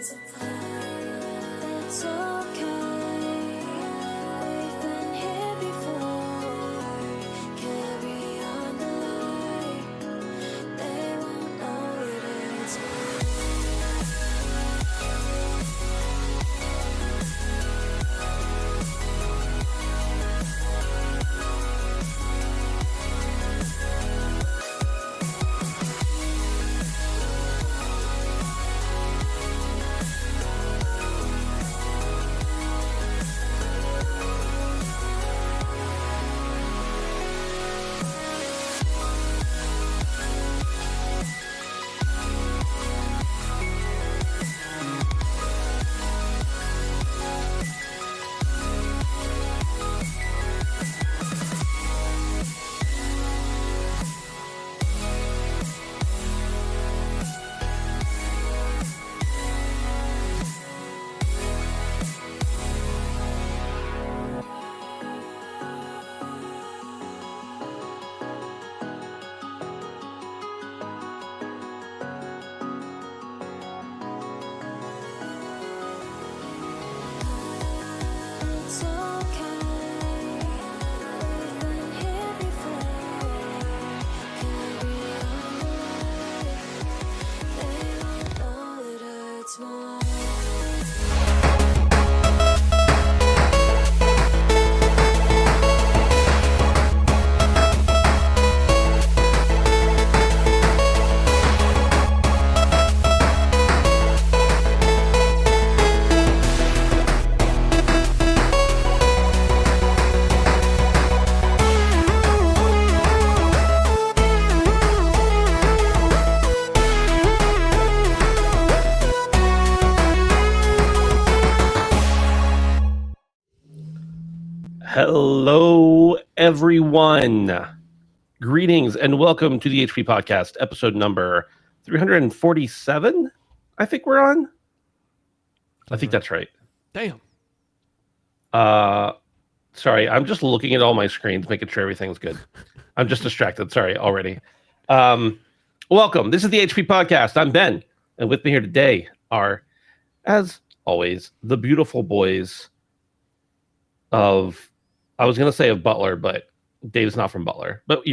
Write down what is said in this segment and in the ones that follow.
It's okay. We've been here before. Carry on the light. They won't know it is It's okay. We've been here before. Carry on the light. They won't know it hurts more. Hello, everyone. Greetings and welcome to the HP Podcast, episode number 347. I think we're on. I think that's right. Damn. Sorry, I'm just looking at all my screens, making sure everything's good. I'm just distracted. Sorry, already. Welcome. This is the HP Podcast. I'm Ben, and with me here today are, as always, the beautiful boys of. I was gonna say of Butler, but Dave's not from Butler. But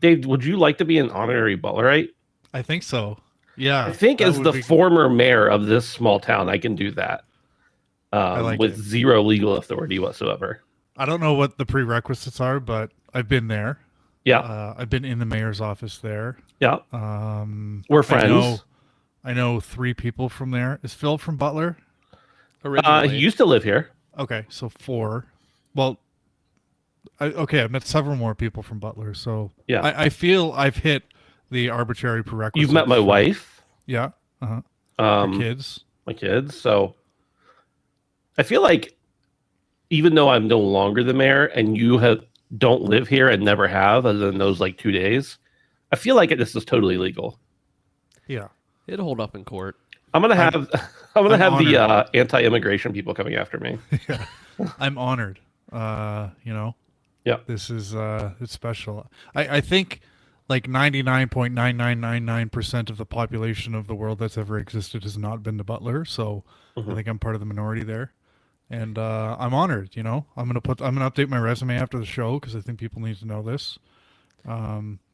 Dave. Would you like to be an honorary Butlerite? I think so. Yeah. I think as the former mayor of this small town, I can do that with zero legal authority whatsoever. I don't know what the prerequisites are, but I've been there. Yeah. I've been in the mayor's office there. Yeah. We're friends. I know 3 people from there. Is Phil from Butler? He used to live here. Okay, so 4. Well, I've met several more people from Butler, so yeah, I feel I've hit the arbitrary prerequisites. You've met my wife. Yeah. My kids. So I feel like even though I'm no longer the mayor and you don't live here and never have, other than those like 2 days, I feel like this is totally legal. Yeah, it'll hold up in court. I'm gonna have the anti-immigration people coming after me. Yeah. I'm honored. Yeah, this is it's special. I think like 99.9999% of the population of the world that's ever existed has not been to Butler, so I think I'm part of the minority there, and I'm honored. I'm gonna update my resume after the show because I think people need to know this.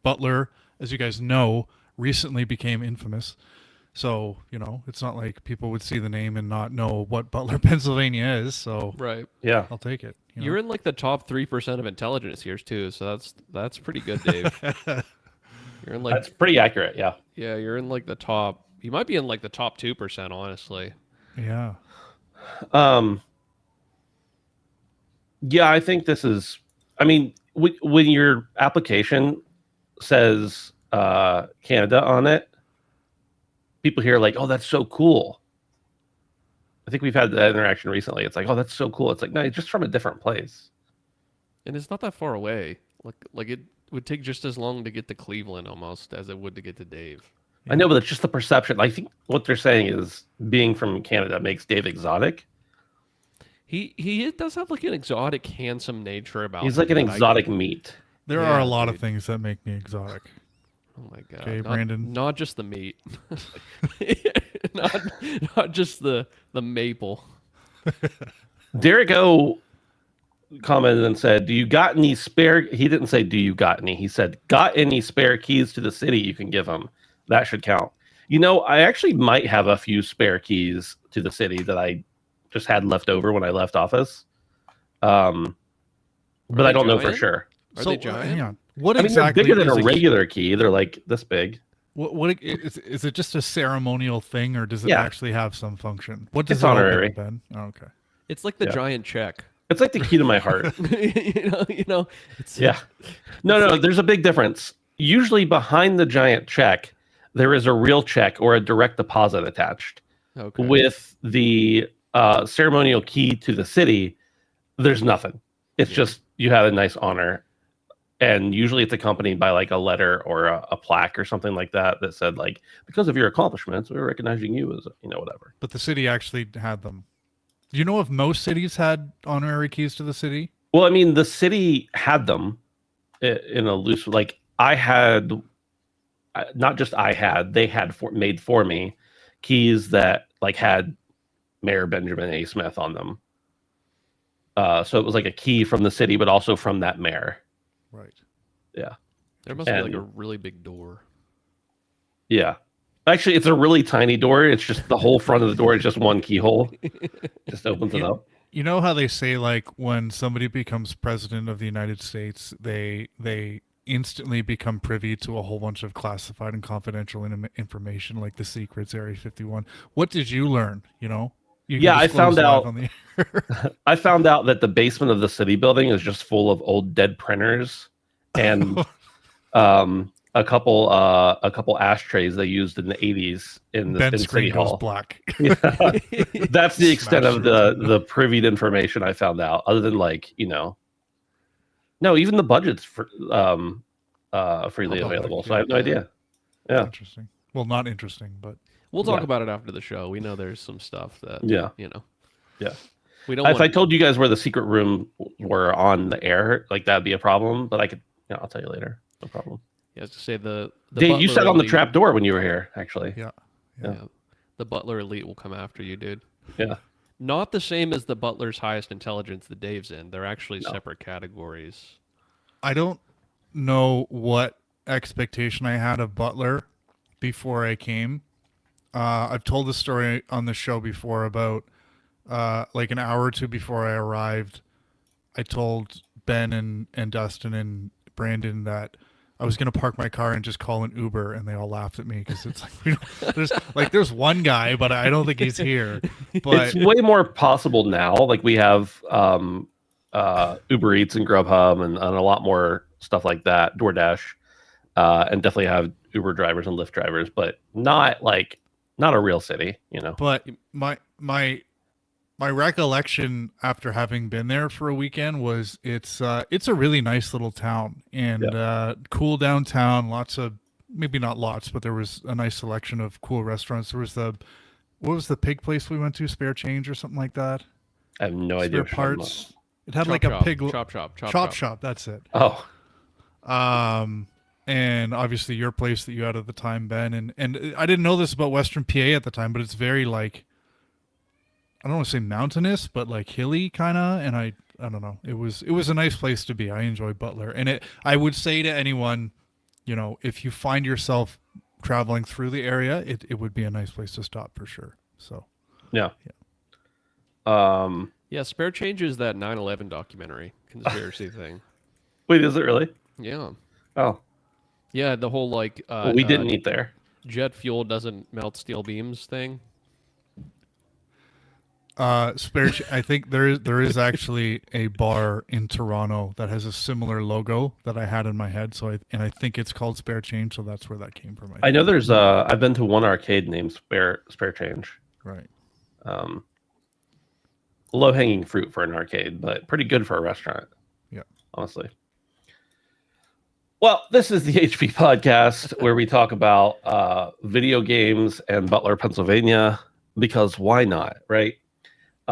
Butler, as you guys know, recently became infamous. So, it's not like people would see the name and not know what Butler, Pennsylvania is. So, right. Yeah, I'll take it. You're in like the top 3% of intelligence here too. So that's pretty good, Dave. You're in that's pretty accurate. Yeah. Yeah. You're in like the top. You might be in like the top 2%, honestly. Yeah. Yeah, I think this is, when your application says Canada on it, people hear like, oh, that's so cool. I think we've had that interaction recently. It's like, oh, that's so cool. It's like, no, it's just from a different place. And it's not that far away. Like it would take just as long to get to Cleveland almost as it would to get to Dave. I know, but it's just the perception. I think what they're saying is being from Canada makes Dave exotic. He does have like an exotic, handsome nature about him. He's like an exotic meat. There are a lot of things that make me exotic. Oh my god. Okay, Brandon. Not just the meat. not just the maple. Derek O commented and said, "Do you got any spare?" He didn't say, "Do you got any?" He said, "Got any spare keys to the city you can give him?" That should count. I actually might have a few spare keys to the city that I just had left over when I left office. But I don't know for giant? sure. Are they giant? Hang on. What They're exactly bigger than is a regular key. They're like this big. What is it? Just a ceremonial thing, or does it Yeah. actually have some function? What does It's it all honorary. Ben? Oh, okay. It's like the Yeah. giant check. It's like the key to my heart. you know. It's, Yeah. No, there's a big difference. Usually behind the giant check, there is a real check or a direct deposit attached. Okay. With the ceremonial key to the city, there's nothing. It's just you had a nice honor. And usually it's accompanied by like a letter or a plaque or something like that said like, because of your accomplishments, we're recognizing you as, whatever. But the city actually had them. Do you know if most cities had honorary keys to the city? Well, I mean, the city had them in a loose, like I had, not just I had, they had made for me keys that like had Mayor Benjamin A. Smith on them. So it was like a key from the city, but also from that mayor. Right. Yeah. There must be like a really big door. Yeah. Actually, it's a really tiny door. It's just the whole front of the door is just one keyhole. Just opens it up. You know how they say like when somebody becomes president of the United States, they instantly become privy to a whole bunch of classified and confidential information, like the secrets, Area 51. What did you learn? You can I disclose found live out. on the air. I found out that the basement of the city building is just full of old dead printers and a couple ashtrays they used in the 80s in the Ben's in screen City goes Hall. black. Yeah. That's the extent Smash of the privied information I found out. Other than no, even the budget's freely available. So I have no idea. Yeah. Interesting. Well, not interesting, but We'll talk Yeah. about it after the show. We know there's some stuff that Yeah. Yeah. We don't. If I told you guys where the secret room were on the air, like that'd be a problem. But I could, I'll tell you later. No problem. Yeah, I was to say the Dave, you Butler sat on the Elite- trap door when you were here, actually. yeah. Yeah. The Butler Elite will come after you, dude. Yeah. Not the same as the Butler's highest intelligence that Dave's in. They're actually No. separate categories. I don't know what expectation I had of Butler before I came. I've told this story on the show before about like an hour or two before I arrived, I told Ben and Dustin and Brandon that I was going to park my car and just call an Uber, and they all laughed at me because it's like there's one guy, but I don't think he's here. But It's way more possible now. Like we have Uber Eats and Grubhub and a lot more stuff like that, DoorDash, and definitely have Uber drivers and Lyft drivers, but not a real city, But my recollection after having been there for a weekend was it's a really nice little town and cool downtown. Lots of, maybe not lots, but there was a nice selection of cool restaurants. There was what was the pig place we went to? Spare Change or something like that. I have no idea. Spare what you're talking parts. It had Chop like shop, a pig chop shop. That's it. about. Oh, And obviously your place that you had at the time, Ben, and I didn't know this about Western PA at the time, but it's very like, I don't want to say mountainous, but like hilly kind of. And I don't know. It was a nice place to be. I enjoy Butler, and I would say to anyone, if you find yourself traveling through the area, it would be a nice place to stop for sure. So yeah. Yeah, Spare Change is that 9/11 documentary conspiracy thing. Wait, is it really? Yeah. Oh, Yeah, the whole like well, we didn't eat there. jet fuel doesn't melt steel beams thing. I think there is actually a bar in Toronto that has a similar logo that I had in my head. So I think it's called Spare Change. So that's where that came from. I know there's I've been to one arcade named Spare Change. Right. Low hanging fruit for an arcade, but pretty good for a restaurant. Yeah. Honestly. Well, this is the HP podcast where we talk about video games and Butler, Pennsylvania, because why not, right?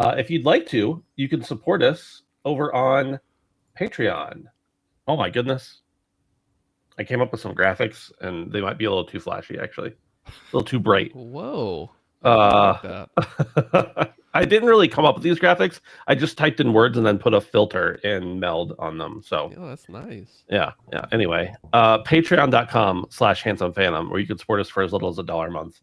If you'd like to, you can support us over on Patreon. Oh my goodness. I came up with some graphics, and they might be a little too flashy, actually, a little too bright. Whoa. I like that. I didn't really come up with these graphics. I just typed in words and then put a filter in Meld on them. So Yeah, that's nice. yeah. Anyway, patreon.com/handsomephantom, where you can support us for as little as $1 a month.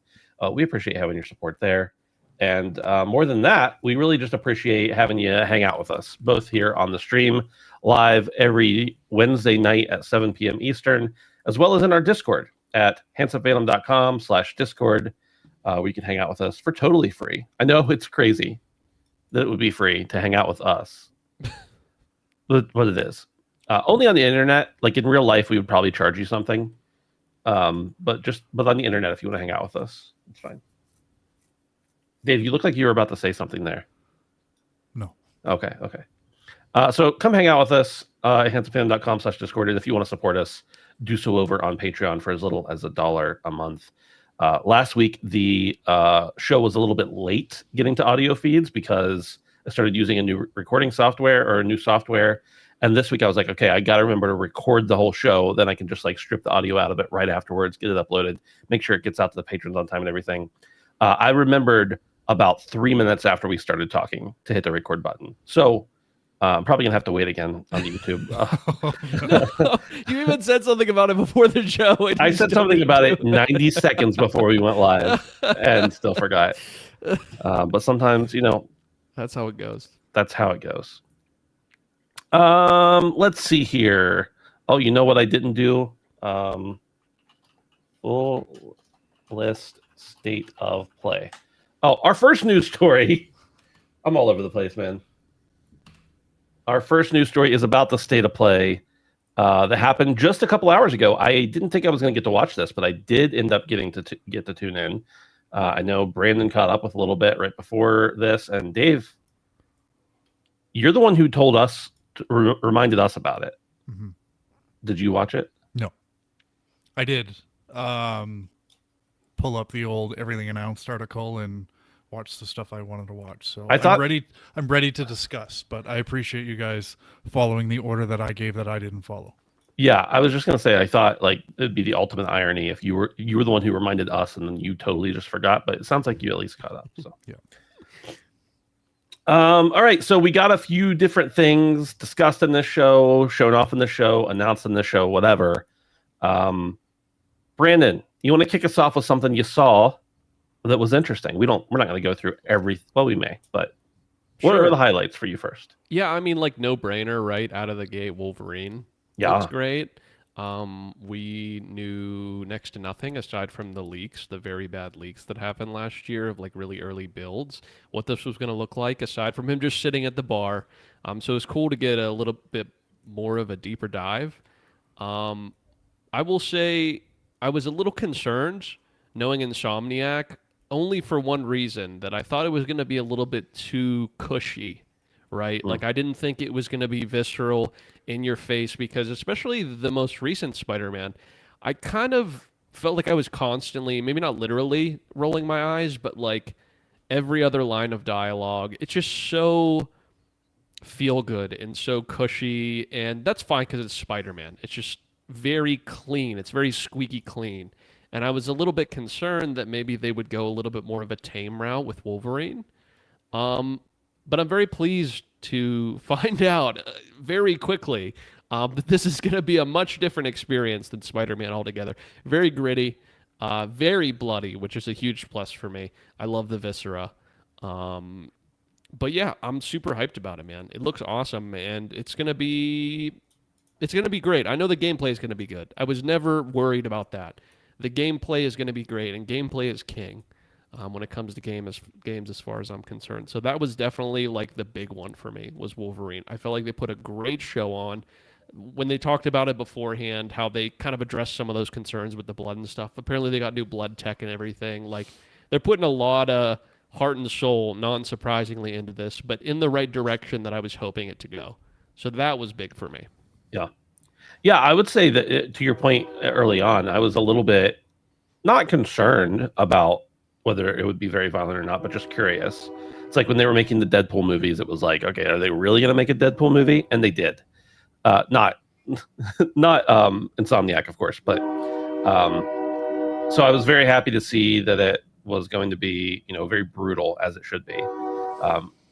We appreciate having your support there. And more than that, we really just appreciate having you hang out with us, both here on the stream live every Wednesday night at 7 p.m. Eastern, as well as in our Discord at handsomephantom.com/Discord. Where you can hang out with us for totally free. I know it's crazy that it would be free to hang out with us. But what it is. Only on the internet, like in real life, we would probably charge you something. But on the internet, if you want to hang out with us, it's fine. Dave, you look like you were about to say something there. No. Okay. So come hang out with us at handsomephantom.com/Discord. And if you want to support us, do so over on Patreon for as little as $1 a month. Last week, the show was a little bit late getting to audio feeds because I started using a new recording software or a new software. And this week I was like, okay, I got to remember to record the whole show. Then I can just like strip the audio out of it right afterwards, get it uploaded, make sure it gets out to the patrons on time and everything. I remembered about 3 minutes after we started talking to hit the record button. So I'm probably going to have to wait again on YouTube. No, you even said something about it before the show. I said something about it 90 seconds before we went live and still forgot. But sometimes, that's how it goes. That's how it goes. Let's see here. Oh, you know what I didn't do? Full list state of play. Oh, our first news story. I'm all over the place, man. Our first news story is about the state of play that happened just a couple hours ago. I didn't think I was going to get to watch this, but I did end up getting to get to tune in. I know Brandon caught up with a little bit right before this, and Dave, you're the one who told us, reminded us about it. Mm-hmm. Did you watch it? No, I did. Pull up the old Everything Announced article and watch the stuff I wanted to watch. So I'm ready to discuss, but I appreciate you guys following the order that I gave that I didn't follow. Yeah, I was just gonna say I thought like it'd be the ultimate irony if you were the one who reminded us and then you totally just forgot, but it sounds like you at least caught up. So yeah. All right, so we got a few different things discussed in this show, shown off in the show, announced in the show, whatever. Brandon, you want to kick us off with something you saw that was interesting? We're not going to go through well, we may, but what are the highlights for you first? Yeah, I mean, like no brainer, right out of the gate. Wolverine, looks great. We knew next to nothing aside from the leaks, the very bad leaks that happened last year of like really early builds, what this was going to look like aside from him just sitting at the bar. So it's cool to get a little bit more of a deeper dive. I will say I was a little concerned knowing Insomniac only for one reason, that I thought it was going to be a little bit too cushy, right? Like I didn't think it was going to be visceral in your face, because especially the most recent Spider-Man, I kind of felt like I was constantly, maybe not literally rolling my eyes, but like every other line of dialogue, it's just so feel good and so cushy, and that's fine because it's Spider-Man. It's just very clean. It's very squeaky clean. And I was a little bit concerned that maybe they would go a little bit more of a tame route with Wolverine. But I'm very pleased to find out very quickly that this is going to be a much different experience than Spider-Man altogether. Very gritty, very bloody, which is a huge plus for me. I love the viscera. But yeah, I'm super hyped about it, man. It looks awesome, and it's going to be great. I know the gameplay is going to be good. I was never worried about that. The gameplay is going to be great, and gameplay is king when it comes to games as far as I'm concerned. So that was definitely like the big one for me, was Wolverine. I felt like they put a great show on. When they talked about it beforehand, how they kind of addressed some of those concerns with the blood and stuff. Apparently they got new blood tech and everything. Like, they're putting a lot of heart and soul, non-surprisingly, into this, but in the right direction that I was hoping it to go. So that was big for me. Yeah. Yeah, I would say that to your point early on, I was a little bit not concerned about whether it would be very violent or not, but just curious. It's like when they were making the Deadpool movies, it was like, okay, are they really going to make a Deadpool movie? And they did. Not not Insomniac, of course, but so I was very happy to see that it was going to be, very brutal as it should be.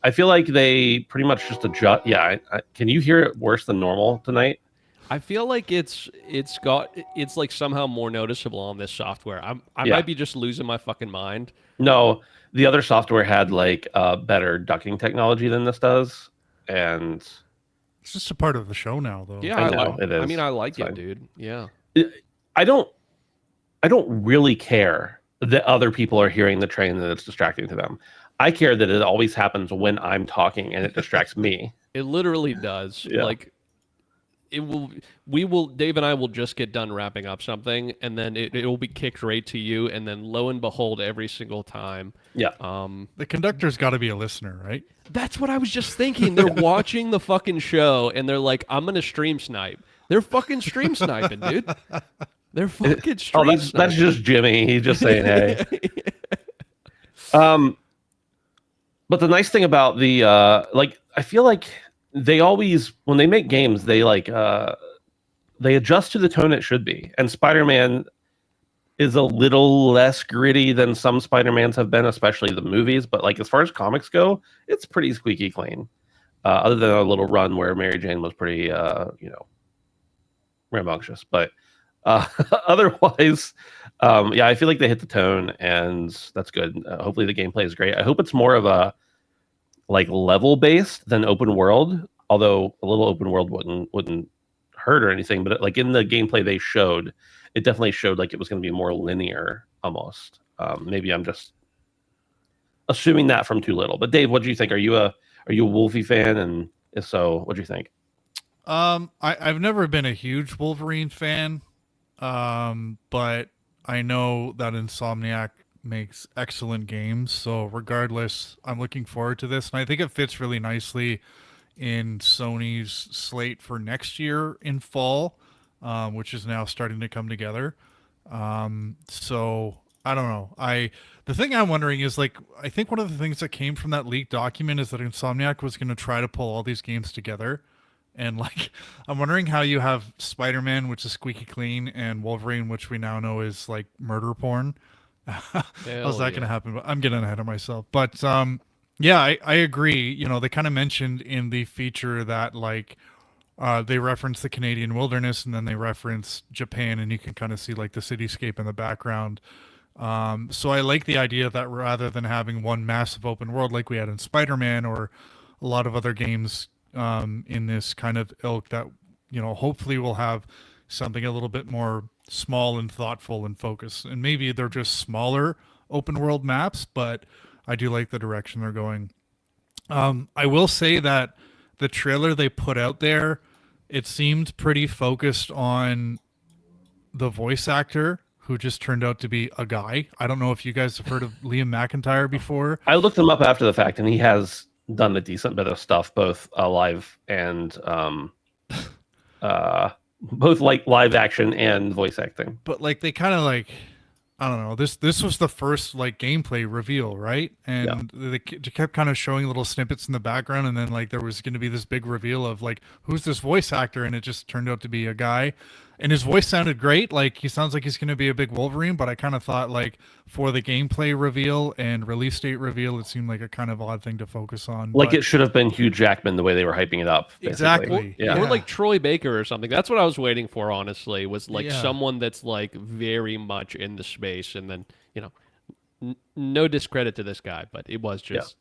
I feel like they pretty much just adjust. Yeah, can you hear it worse than normal tonight? I feel like it's like somehow more noticeable on this software. I Yeah. might be just losing my fucking mind. No, the other software had like better ducking technology than this does, and It's just a part of the show now, though. Yeah, I know it is. I mean, I like It's it, fine. dude. Yeah. I don't really care that other people are hearing the train and it's distracting to them. I care that it always happens when I'm talking and it distracts me. It literally does. Yeah. Like, Dave and I will just get done wrapping up something, and then it will be kicked right to you, and then lo and behold, every single time. Yeah. The conductor's got to be a listener, right? That's what I was just thinking. They're watching the fucking show, and they're like, I'm going to stream snipe. They're fucking stream sniping, dude. They're fucking stream that's sniping. just Jimmy. He's just saying, hey. But the nice thing about the I feel like they always, when they make games, they they adjust to the tone it should be. And Spider-Man is a little less gritty than some Spider-Mans have been, especially the movies. But like as far as comics go, it's pretty squeaky clean. Other than a little run where Mary Jane was pretty, rambunctious. But otherwise, yeah, I feel like they hit the tone, and that's good. Hopefully, the gameplay is great. I hope it's more of a like level based than open world. Although a little open world wouldn't hurt or anything. But like in the gameplay they showed, it definitely showed like it was going to be more linear almost. Maybe I'm just assuming that from too little. But Dave, what do you think? Are you a Wolfie fan? And if so, what do you think? I've never been a huge Wolverine fan, but I know that Insomniac makes excellent games. So regardless, I'm looking forward to this, and I think it fits really nicely in Sony's slate for next year in fall, which is now starting to come together. So I don't know. The thing I'm wondering is like, I think one of the things that came from that leaked document is that Insomniac was going to try to pull all these games together. And like, I'm wondering how you have Spider-Man, which is squeaky clean, and Wolverine, which we now know is like murder porn. How's that going to happen? I'm getting ahead of myself. But yeah, I agree. You know, they kind of mentioned in the feature that like they reference the Canadian wilderness, and then they reference Japan, and you can kind of see like the cityscape in the background. So I like the idea that rather than having one massive open world like we had in Spider-Man or a lot of other games in this kind of ilk, that, you know, hopefully we'll have something a little bit more small and thoughtful and focused. And maybe they're just smaller open world maps, but I do like the direction they're going. I will say that the trailer they put out there, it seemed pretty focused on the voice actor, who just turned out to be a guy. I don't know if you guys have heard of Liam McIntyre before. I looked him up after the fact, and he has done a decent bit of stuff, both live and both like live action and voice acting. But like they kind of like, I don't know, this was the first like gameplay reveal, right? And they kept kind of showing little snippets in the background, and then like there was going to be this big reveal of like, who's this voice actor, and it just turned out to be a guy. And his voice sounded great. Like, he sounds like he's going to be a big Wolverine, but I kind of thought like for the gameplay reveal and release date reveal, it seemed like a kind of odd thing to focus on. Like, but it should have been Hugh Jackman the way they were hyping it up. Basically. Exactly. Yeah. Or like Troy Baker or something. That's what I was waiting for, honestly, was like Yeah. someone that's like very much in the space. And then, you know, no discredit to this guy, but it was just,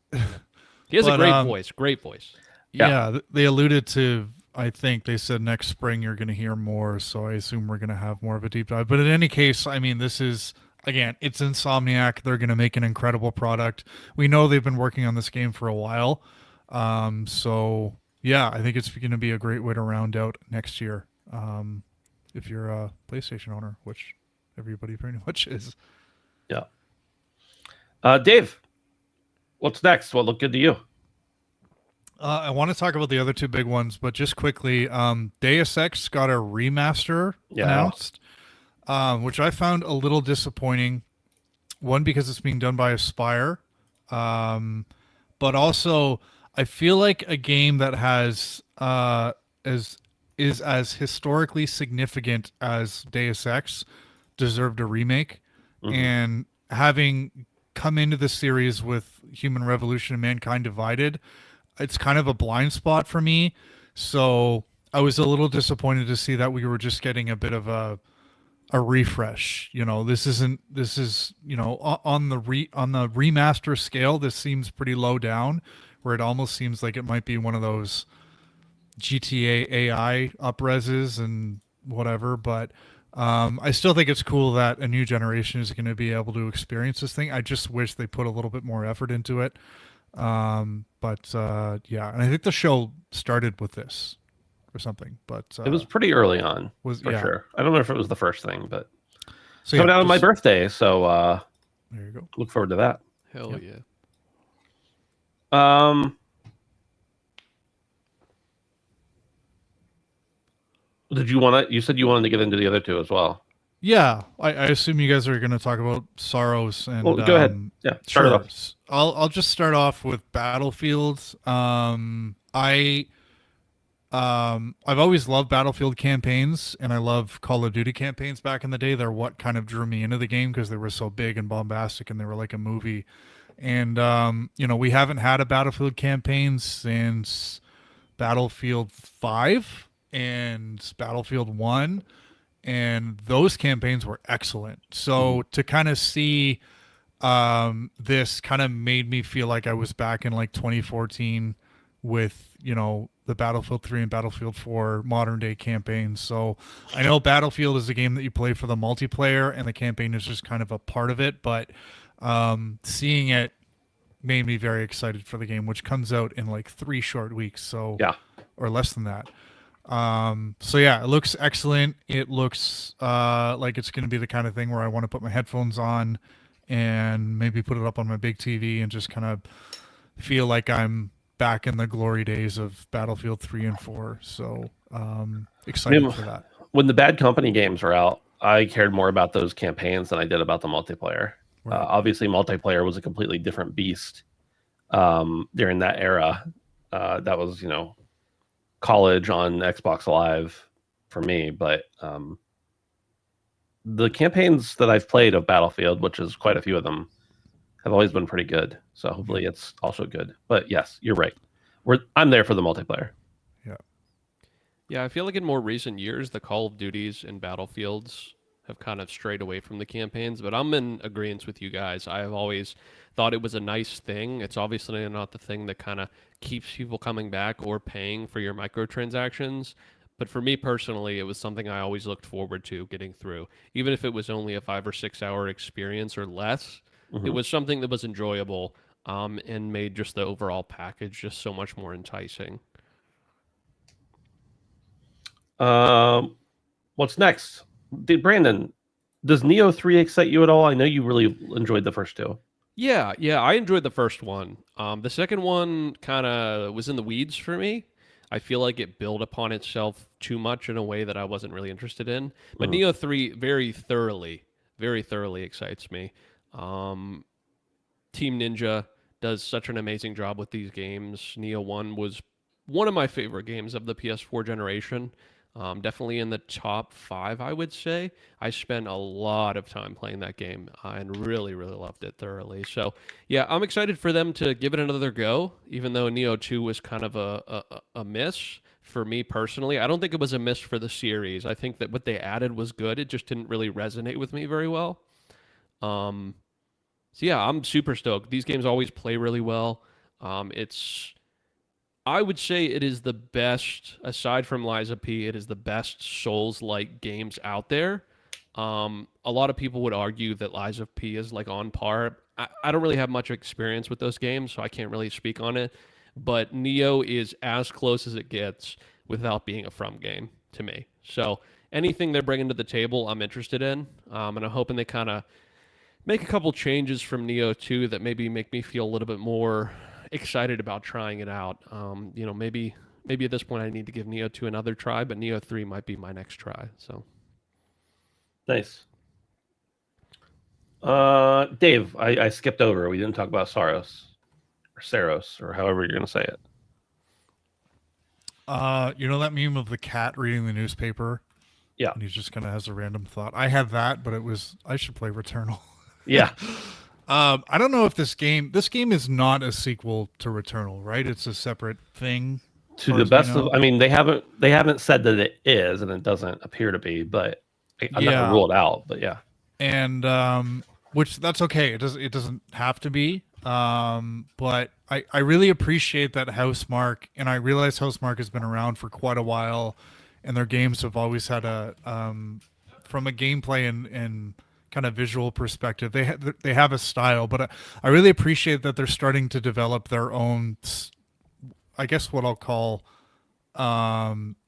he has a But, great voice. Yeah, they alluded to, I think they said next spring you're going to hear more, so I assume we're going to have more of a deep dive. But in any case, I mean, this is, again, it's Insomniac. They're going to make an incredible product. We know they've been working on this game for a while. So, yeah, I think it's going to be a great way to round out next year if you're a PlayStation owner, which everybody pretty much is. Yeah. Dave, what's next? What looked good to you? I want to talk about the other two big ones, but just quickly, Deus Ex got a remaster announced, which I found a little disappointing. One, because it's being done by Aspyr, but also I feel like a game that has as is as historically significant as Deus Ex deserved a remake. And having come into the series with Human Revolution and Mankind Divided, it's kind of a blind spot for me. So I was a little disappointed to see that we were just getting a bit of a refresh. This is on the remaster scale, this seems pretty low down, where it almost seems like it might be one of those GTA AI upreses and whatever. But I still think it's cool that a new generation is going to be able to experience this thing. I just wish they put a little bit more effort into it. But yeah, and I think the show started with this or something, but it was pretty early on, for sure. I don't know if it was the first thing, but so coming out on my birthday, so there you go. Look forward to that. Hell yeah. Did you want to? You said you wanted to get into the other two as well. Yeah, I assume you guys are going to talk about Saros and. Well, go ahead. Yeah, start it off. I'll just start off with Battlefields. I've always loved Battlefield campaigns, and I love Call of Duty campaigns back in the day. They're what kind of drew me into the game because they were so big and bombastic, and they were like a movie. And we haven't had a Battlefield campaign since Battlefield 5 and Battlefield 1, and those campaigns were excellent. So to kind of see this kind of made me feel like I was back in like 2014 with the Battlefield 3 and Battlefield 4 modern day campaigns. So I know Battlefield is a game that you play for the multiplayer, and the campaign is just kind of a part of it, but seeing it made me very excited for the game, which comes out in like 3 short weeks, so yeah, or less than that. So yeah, it looks excellent. It looks like it's going to be the kind of thing where I want to put my headphones on and maybe put it up on my big TV and just kind of feel like I'm back in the glory days of Battlefield 3 and 4. So excited for that. When the Bad Company games were out, I cared more about those campaigns than I did about the multiplayer. Right. Obviously, multiplayer was a completely different beast during that era. That was, college on Xbox Live for me. But the campaigns that I've played of Battlefield, which is quite a few of them, have always been pretty good. So hopefully it's also good. But yes, you're right. I'm there for the multiplayer. Yeah. Yeah, I feel like in more recent years, the Call of Duties and Battlefields have kind of strayed away from the campaigns, but I'm in agreement with you guys. I have always thought it was a nice thing. It's obviously not the thing that kind of keeps people coming back or paying for your microtransactions. But for me personally, it was something I always looked forward to getting through. Even if it was only a 5 or 6 hour experience or less, it was something that was enjoyable and made just the overall package just so much more enticing. What's next? Brandon, does Neo 3 excite you at all? I know you really enjoyed the first two. Yeah, I enjoyed the first one. The second one kind of was in the weeds for me. I feel like it built upon itself too much in a way that I wasn't really interested in. But Neo 3 very thoroughly excites me. Team Ninja does such an amazing job with these games. Neo 1 was one of my favorite games of the PS4 generation. Definitely in the top 5, I would say. I spent a lot of time playing that game and really loved it thoroughly. So, yeah, I'm excited for them to give it another go, even though Neo 2 was kind of a miss for me personally. I don't think it was a miss for the series. I think that what they added was good. It just didn't really resonate with me very well. So, yeah, I'm super stoked. These games always play really well. I would say it is the best, aside from Liza P, it is the best Souls-like games out there. A lot of people would argue that Liza P is like on par. I don't really have much experience with those games, so I can't really speak on it. But Neo is as close as it gets without being a From game to me. So anything they're bringing to the table, I'm interested in. And I'm hoping they kind of make a couple changes from Neo 2 that maybe make me feel a little bit more excited about trying it out. Maybe at this point I need to give Neo 2 another try, but Neo 3 might be my next try. So nice. Dave, I skipped over. We didn't talk about Saros or however you're going to say it. You know that meme of the cat reading the newspaper? Yeah. And he just kind of has a random thought. I had that, but it was I should play Returnal. Yeah. I don't know if this game is not a sequel to Returnal, right? It's a separate thing. To the best of, I mean, they haven't said that it is, and it doesn't appear to be, but I'm not gonna rule it out. But yeah, and which that's okay. It doesn't have to be. But I really appreciate that Housemarque, and I realize Housemarque has been around for quite a while, and their games have always had a from a gameplay and kind of visual perspective, they have a style. But I really appreciate that they're starting to develop their own, I guess what I'll call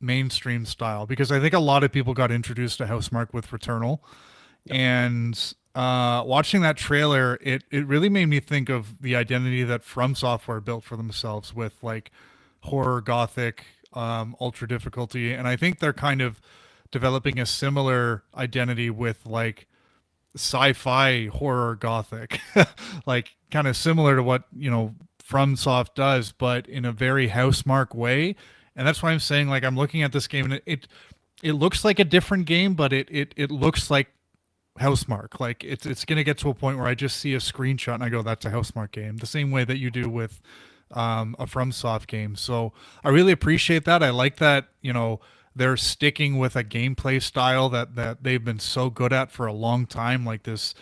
mainstream style, because I think a lot of people got introduced to Housemarque with Returnal. Yep. And watching that trailer, it really made me think of the identity that From Software built for themselves with like horror, gothic, ultra difficulty, and I think they're kind of developing a similar identity with like sci-fi horror gothic, like kind of similar to what, you know, FromSoft does, but in a very Housemarque way. And that's why I'm saying, like, I'm looking at this game and it looks like a different game, but it looks like Housemarque. Like it's going to get to a point where I just see a screenshot and I go, that's a Housemarque game, the same way that you do with a FromSoft game. So I really appreciate that. I like that, you know, they're sticking with a gameplay style that they've been so good at for a long time, like this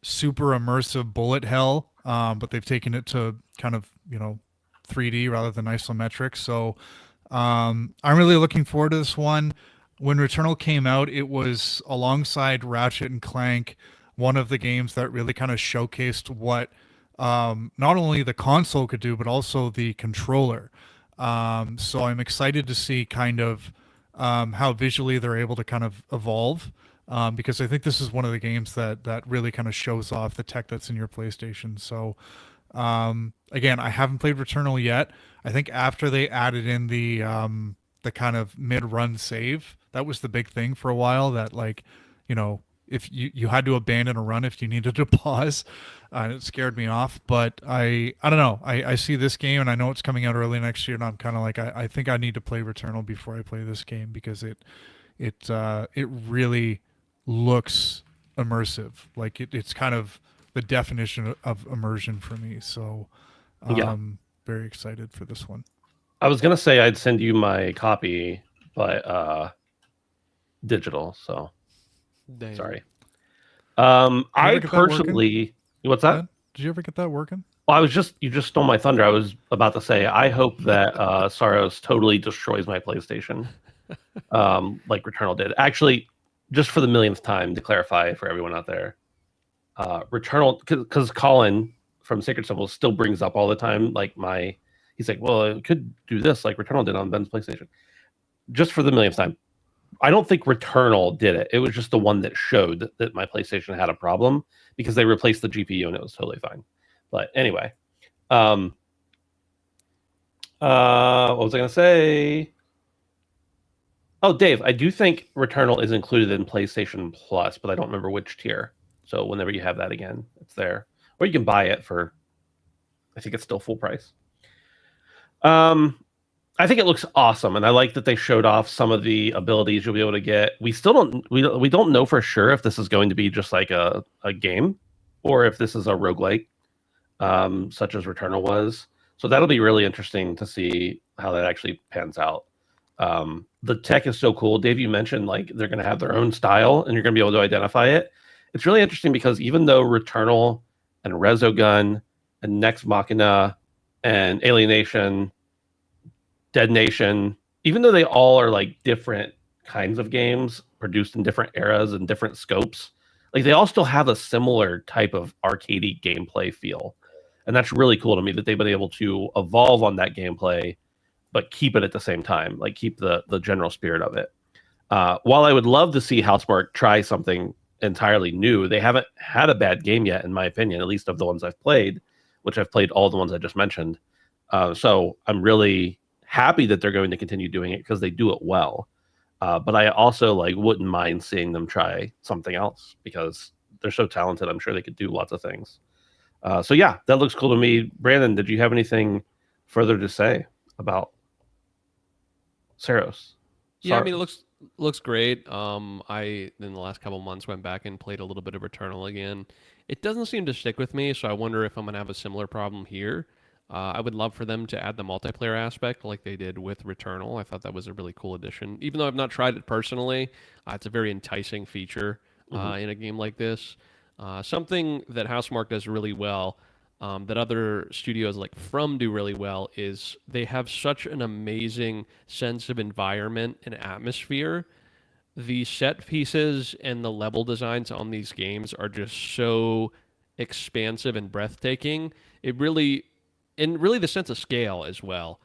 super immersive bullet hell, but they've taken it to kind of, you know, 3D rather than isometric. So I'm really looking forward to this one. When Returnal came out, it was alongside Ratchet and Clank, one of the games that really kind of showcased what not only the console could do, but also the controller. So I'm excited to see kind of how visually they're able to kind of evolve, because I think this is one of the games that really kind of shows off the tech that's in your PlayStation. So again, I haven't played Returnal yet. I think after they added in the kind of mid-run save, that was the big thing for a while, that, like, you know, if you had to abandon a run if you needed to pause, and it scared me off. But I don't know. I see this game and I know it's coming out early next year, and I'm kind of like, I think I need to play Returnal before I play this game, because it really looks immersive. Like it's kind of the definition of immersion for me. So very excited for this one. I was gonna say I'd send you my copy, but digital. So Damn. sorry. I personally, what's that? Did you ever get that working? Well, you just stole my thunder. I was about to say, I hope that Saros totally destroys my PlayStation, like Returnal did. Actually, just for the millionth time, to clarify for everyone out there, Returnal, because Colin from Sacred Symbols still brings up all the time, like he's like, well, it could do this like Returnal did on Ben's PlayStation. Just for the millionth time, I don't think Returnal did it. It was just the one that showed that my PlayStation had a problem, because they replaced the GPU and it was totally fine. But anyway, what was I going to say? Oh, Dave, I do think Returnal is included in PlayStation Plus, but I don't remember which tier. So whenever you have that again, it's there. Or you can buy it for, I think it's still full price. I think it looks awesome, and I like that they showed off some of the abilities you'll be able to get. We still don't know for sure if this is going to be just like a game, or if this is a roguelike, such as Returnal was. So that'll be really interesting to see how that actually pans out. The tech is so cool. Dave, you mentioned like they're going to have their own style, and you're going to be able to identify it. It's really interesting because even though Returnal and Resogun and Nex Machina and Alienation, Dead Nation, even though they all are like different kinds of games produced in different eras and different scopes, like they all still have a similar type of arcadey gameplay feel. And that's really cool to me, that they've been able to evolve on that gameplay, but keep it at the same time, like keep the general spirit of it. While I would love to see Housemarque try something entirely new, they haven't had a bad game yet, in my opinion, at least of the ones I've played, which I've played all the ones I just mentioned. So I'm really happy that they're going to continue doing it, because they do it well. But I also like wouldn't mind seeing them try something else, because they're so talented. I'm sure they could do lots of things. So yeah, that looks cool to me. Brandon, did you have anything further to say about Saros. Yeah, I mean, it looks great. I in the last couple months went back and played a little bit of Returnal again. It doesn't seem to stick with me, so I wonder if I'm gonna have a similar problem here. I would love for them to add the multiplayer aspect like they did with Returnal. I thought that was a really cool addition. Even though I've not tried it personally, it's a very enticing feature in a game like this. Something that Housemarque does really well, that other studios like From do really well, is they have such an amazing sense of environment and atmosphere. The set pieces and the level designs on these games are just so expansive and breathtaking. And really the sense of scale as well.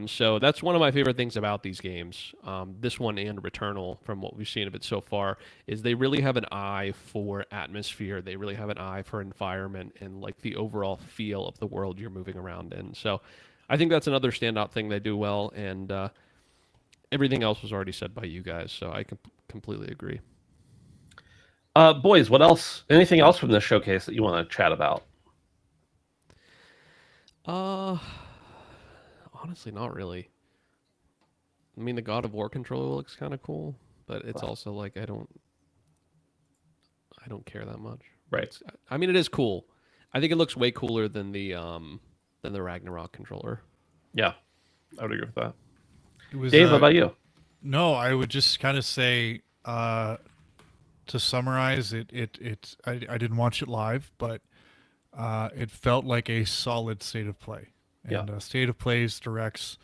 So that's one of my favorite things about these games. This one and Returnal, from what we've seen of it so far, is they really have an eye for atmosphere. They really have an eye for environment and like the overall feel of the world you're moving around in. So I think that's another standout thing they do well. And everything else was already said by you guys, so I completely agree. Boys, what else? Anything else from this showcase that you want to chat about? Honestly, not really. I mean, the God of War controller looks kind of cool, but it's also like I don't care that much. Right. I mean, it is cool. I think it looks way cooler than the Ragnarok controller. Yeah, I would agree with that. Dave, how about you? No, I would just kind of say, to summarize it, I didn't watch it live, but it felt like a solid state of play. And state of plays, directs,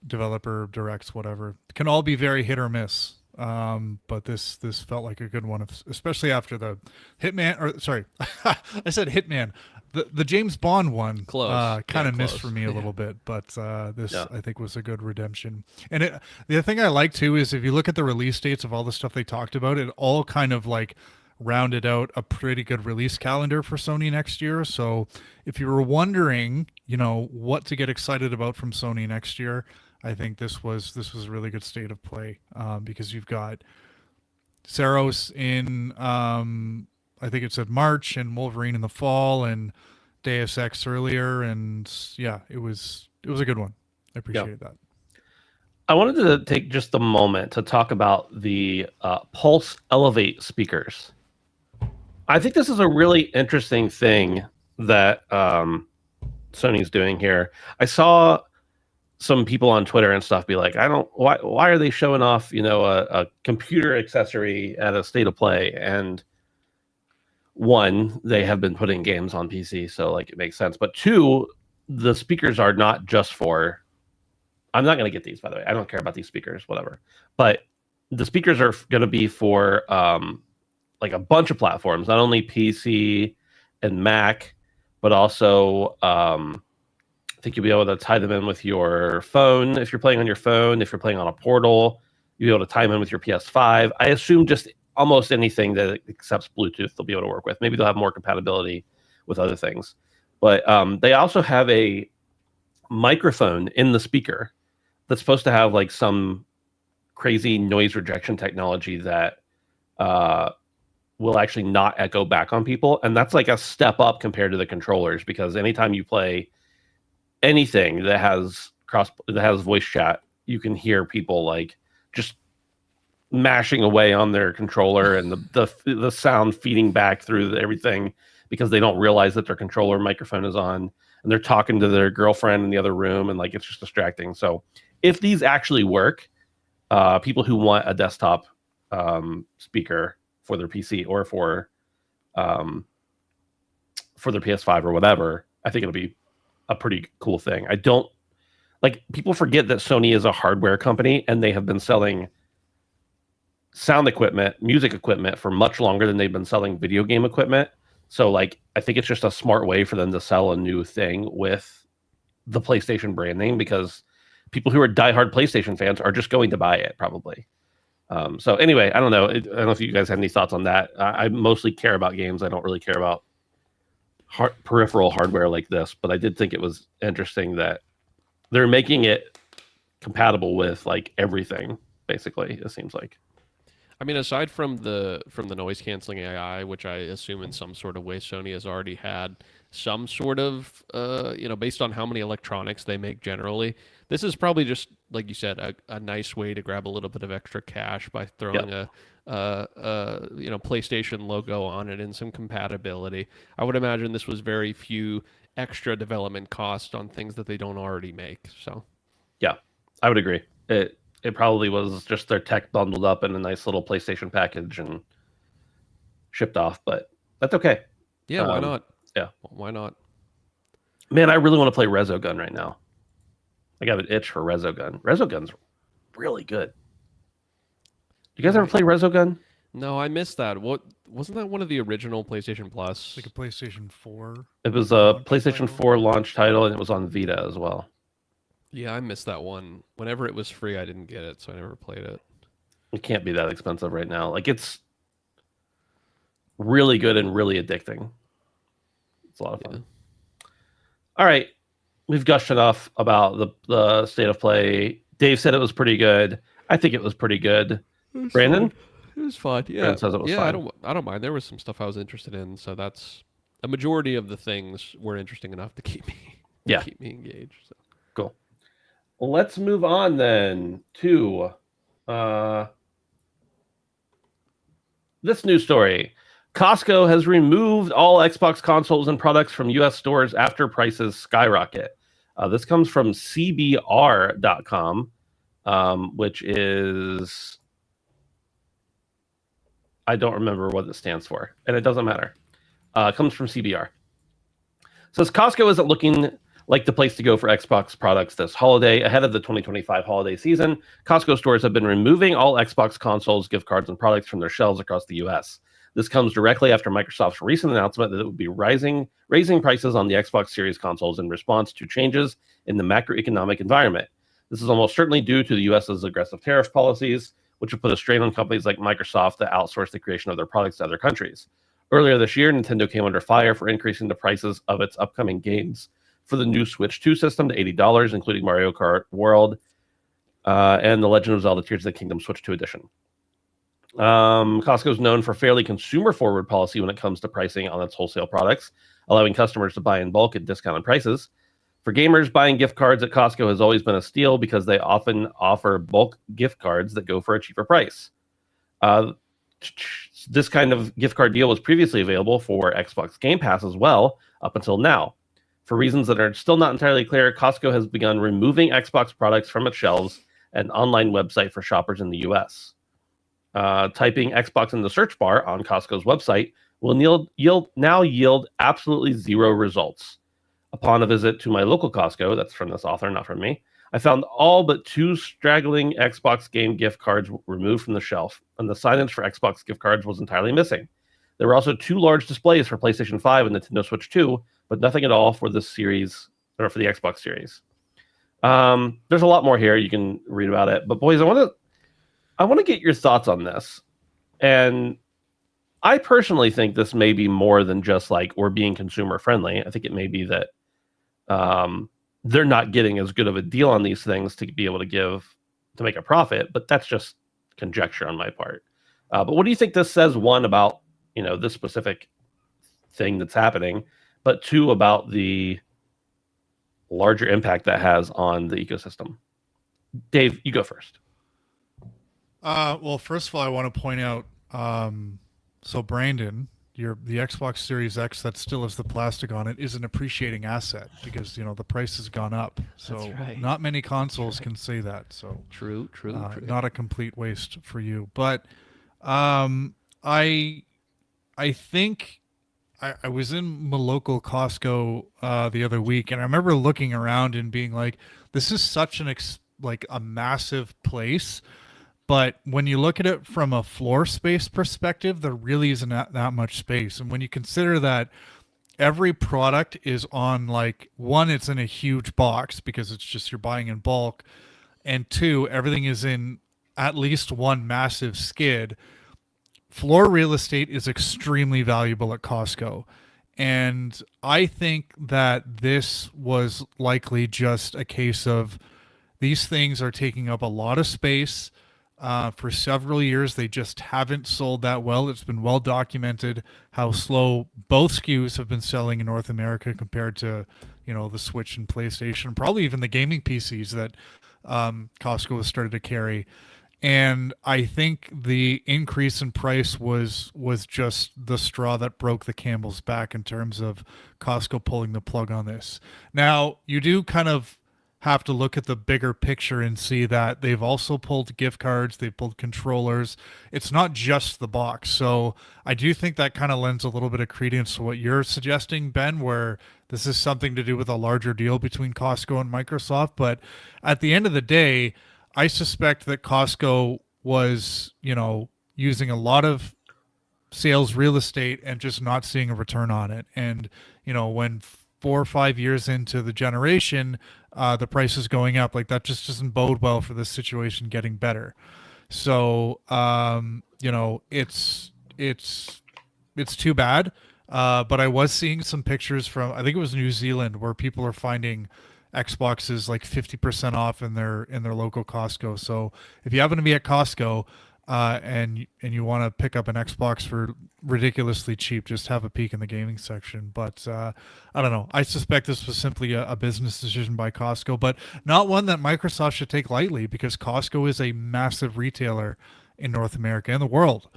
developer directs, whatever, can all be very hit or miss. But this felt like a good one, especially after the Hitman, or sorry, I said Hitman. The James Bond one kind of missed for me a little bit, but this I think was a good redemption. And the thing I like too is if you look at the release dates of all the stuff they talked about, it all kind of like rounded out a pretty good release calendar for Sony next year. So if you were wondering, what to get excited about from Sony next year, I think this was a really good state of play, because you've got Saros in I think it said March, and Wolverine in the fall, and Deus Ex earlier, and yeah, it was a good one. I appreciated that. I wanted to take just a moment to talk about the Pulse Elevate speakers. I think this is a really interesting thing that Sony's doing here. I saw some people on Twitter and stuff be like, why are they showing off, a computer accessory at a state of play? And one, they have been putting games on PC, so like it makes sense. But two, the speakers are not just for, I'm not going to get these, by the way. I don't care about these speakers, whatever. But the speakers are going to be for like a bunch of platforms, not only PC and Mac, but also I think you'll be able to tie them in with your phone. If you're playing on your phone, if you're playing on a portal, you'll be able to tie them in with your PS5. I assume just almost anything that accepts Bluetooth they'll be able to work with. Maybe they'll have more compatibility with other things. But they also have a microphone in the speaker that's supposed to have like some crazy noise rejection technology that will actually not echo back on people. And that's like a step up compared to the controllers, because anytime you play anything that has voice chat, you can hear people like just mashing away on their controller, and the sound feeding back through everything because they don't realize that their controller microphone is on, and they're talking to their girlfriend in the other room, and like it's just distracting. So if these actually work, people who want a desktop speaker for their PC or for their PS5 or whatever, I think it'll be a pretty cool thing. I don't like, people forget that Sony is a hardware company, and they have been selling sound equipment, music equipment for much longer than they've been selling video game equipment. So like, I think it's just a smart way for them to sell a new thing with the PlayStation brand name, because people who are diehard PlayStation fans are just going to buy it probably. So anyway, I don't know. I don't know if you guys have any thoughts on that. I mostly care about games. I don't really care about peripheral hardware like this, but I did think it was interesting that they're making it compatible with like everything, basically, it seems like. I mean, aside from the noise canceling AI, which I assume in some sort of way Sony has already had, some sort of, based on how many electronics they make generally. This is probably just, like you said, a nice way to grab a little bit of extra cash by throwing PlayStation logo on it and some compatibility. I would imagine this was very few extra development costs on things that they don't already make. So, yeah, I would agree. It probably was just their tech bundled up in a nice little PlayStation package and shipped off, but that's okay. Yeah, why not? Yeah, why not? Man, I really want to play Resogun right now. I got an itch for Resogun. Resogun's really good. You guys ever play Resogun? No, I missed that. What wasn't that one of the original PlayStation Plus? Like a PlayStation 4. It was a PlayStation 4 launch title, and it was on Vita as well. Yeah, I missed that one. Whenever it was free, I didn't get it, so I never played it. It can't be that expensive right now. Like, it's really good and really addicting. It's a lot of fun. Yeah. All right. We've gushed enough about the state of play. Dave said it was pretty good. I think it was pretty good. Brandon? It was fun. Yeah. Brandon says it was fun. I don't mind. There was some stuff I was interested in, so that's a majority of the things were interesting enough to keep me keep me engaged. So. Cool. Well, let's move on then to this news story. Costco has removed all Xbox consoles and products from U.S. stores after prices skyrocket. This comes from CBR.com, which is... I don't remember what it stands for, and it doesn't matter. It comes from CBR. It says Costco isn't looking like the place to go for Xbox products this holiday. Ahead of the 2025 holiday season, Costco stores have been removing all Xbox consoles, gift cards, and products from their shelves across the U.S. This comes directly after Microsoft's recent announcement that it would be raising prices on the Xbox Series consoles in response to changes in the macroeconomic environment. This is almost certainly due to the U.S.'s aggressive tariff policies, which have put a strain on companies like Microsoft that outsource the creation of their products to other countries. Earlier this year, Nintendo came under fire for increasing the prices of its upcoming games for the new Switch 2 system to $80, including Mario Kart World and The Legend of Zelda Tears of the Kingdom Switch 2 edition. Costco is known for fairly consumer-forward policy when it comes to pricing on its wholesale products, allowing customers to buy in bulk at discounted prices. For gamers, buying gift cards at Costco has always been a steal because they often offer bulk gift cards that go for a cheaper price. This kind of gift card deal was previously available for Xbox Game Pass as well, up until now. For reasons that are still not entirely clear, Costco has begun removing Xbox products from its shelves and online website for shoppers in the U.S. Typing Xbox in the search bar on Costco's website will yield absolutely zero results. Upon a visit to my local Costco, that's from this author, not from me, I found all but 2 straggling Xbox game gift cards removed from the shelf, and the signage for Xbox gift cards was entirely missing. There were also 2 large displays for PlayStation 5 and Nintendo Switch 2, but nothing at all for the series or for the Xbox series. There's a lot more here. You can read about it. But boys, I want to get your thoughts on this. And I personally think this may be more than just like we're being consumer friendly. I think it may be that they're not getting as good of a deal on these things to be able to make a profit, but that's just conjecture on my part. But what do you think this says, one, about, this specific thing that's happening, but 2, about the larger impact that has on the ecosystem? Dave, you go first. Well, first of all, I want to point out, so Brandon, the Xbox Series X that still has the plastic on it is an appreciating asset because the price has gone up. So right. Not many consoles can say that. So true. Not a complete waste for you. But I think I was in my local Costco the other week, and I remember looking around and being like, "This is such a massive place." But when you look at it from a floor space perspective, there really isn't that much space. And when you consider that every product is on, like, 1, it's in a huge box because it's just you're buying in bulk. And 2, everything is in at least 1 massive skid. Floor real estate is extremely valuable at Costco. And I think that this was likely just a case of these things are taking up a lot of space. For several years, they just haven't sold that well. It's been well documented how slow both SKUs have been selling in North America compared to, the Switch and PlayStation, probably even the gaming PCs that Costco has started to carry. And I think the increase in price was just the straw that broke the camel's back in terms of Costco pulling the plug on this. Now, you do kind of have to look at the bigger picture and see that they've also pulled gift cards, they've pulled controllers. It's not just the box. So I do think that kind of lends a little bit of credence to what you're suggesting, Ben, where this is something to do with a larger deal between Costco and Microsoft. But at the end of the day, I suspect that Costco was, using a lot of sales real estate and just not seeing a return on it. And, when 4 or 5 years into the generation, the price is going up, like that just doesn't bode well for this situation getting better. So, it's too bad. But I was seeing some pictures from, I think it was New Zealand, where people are finding Xboxes like 50% off in their local Costco. So if you happen to be at Costco and you want to pick up an Xbox for ridiculously cheap, just have a peek in the gaming section. But I don't know. I suspect this was simply a business decision by Costco, but not one that Microsoft should take lightly, because Costco is a massive retailer in North America and the world.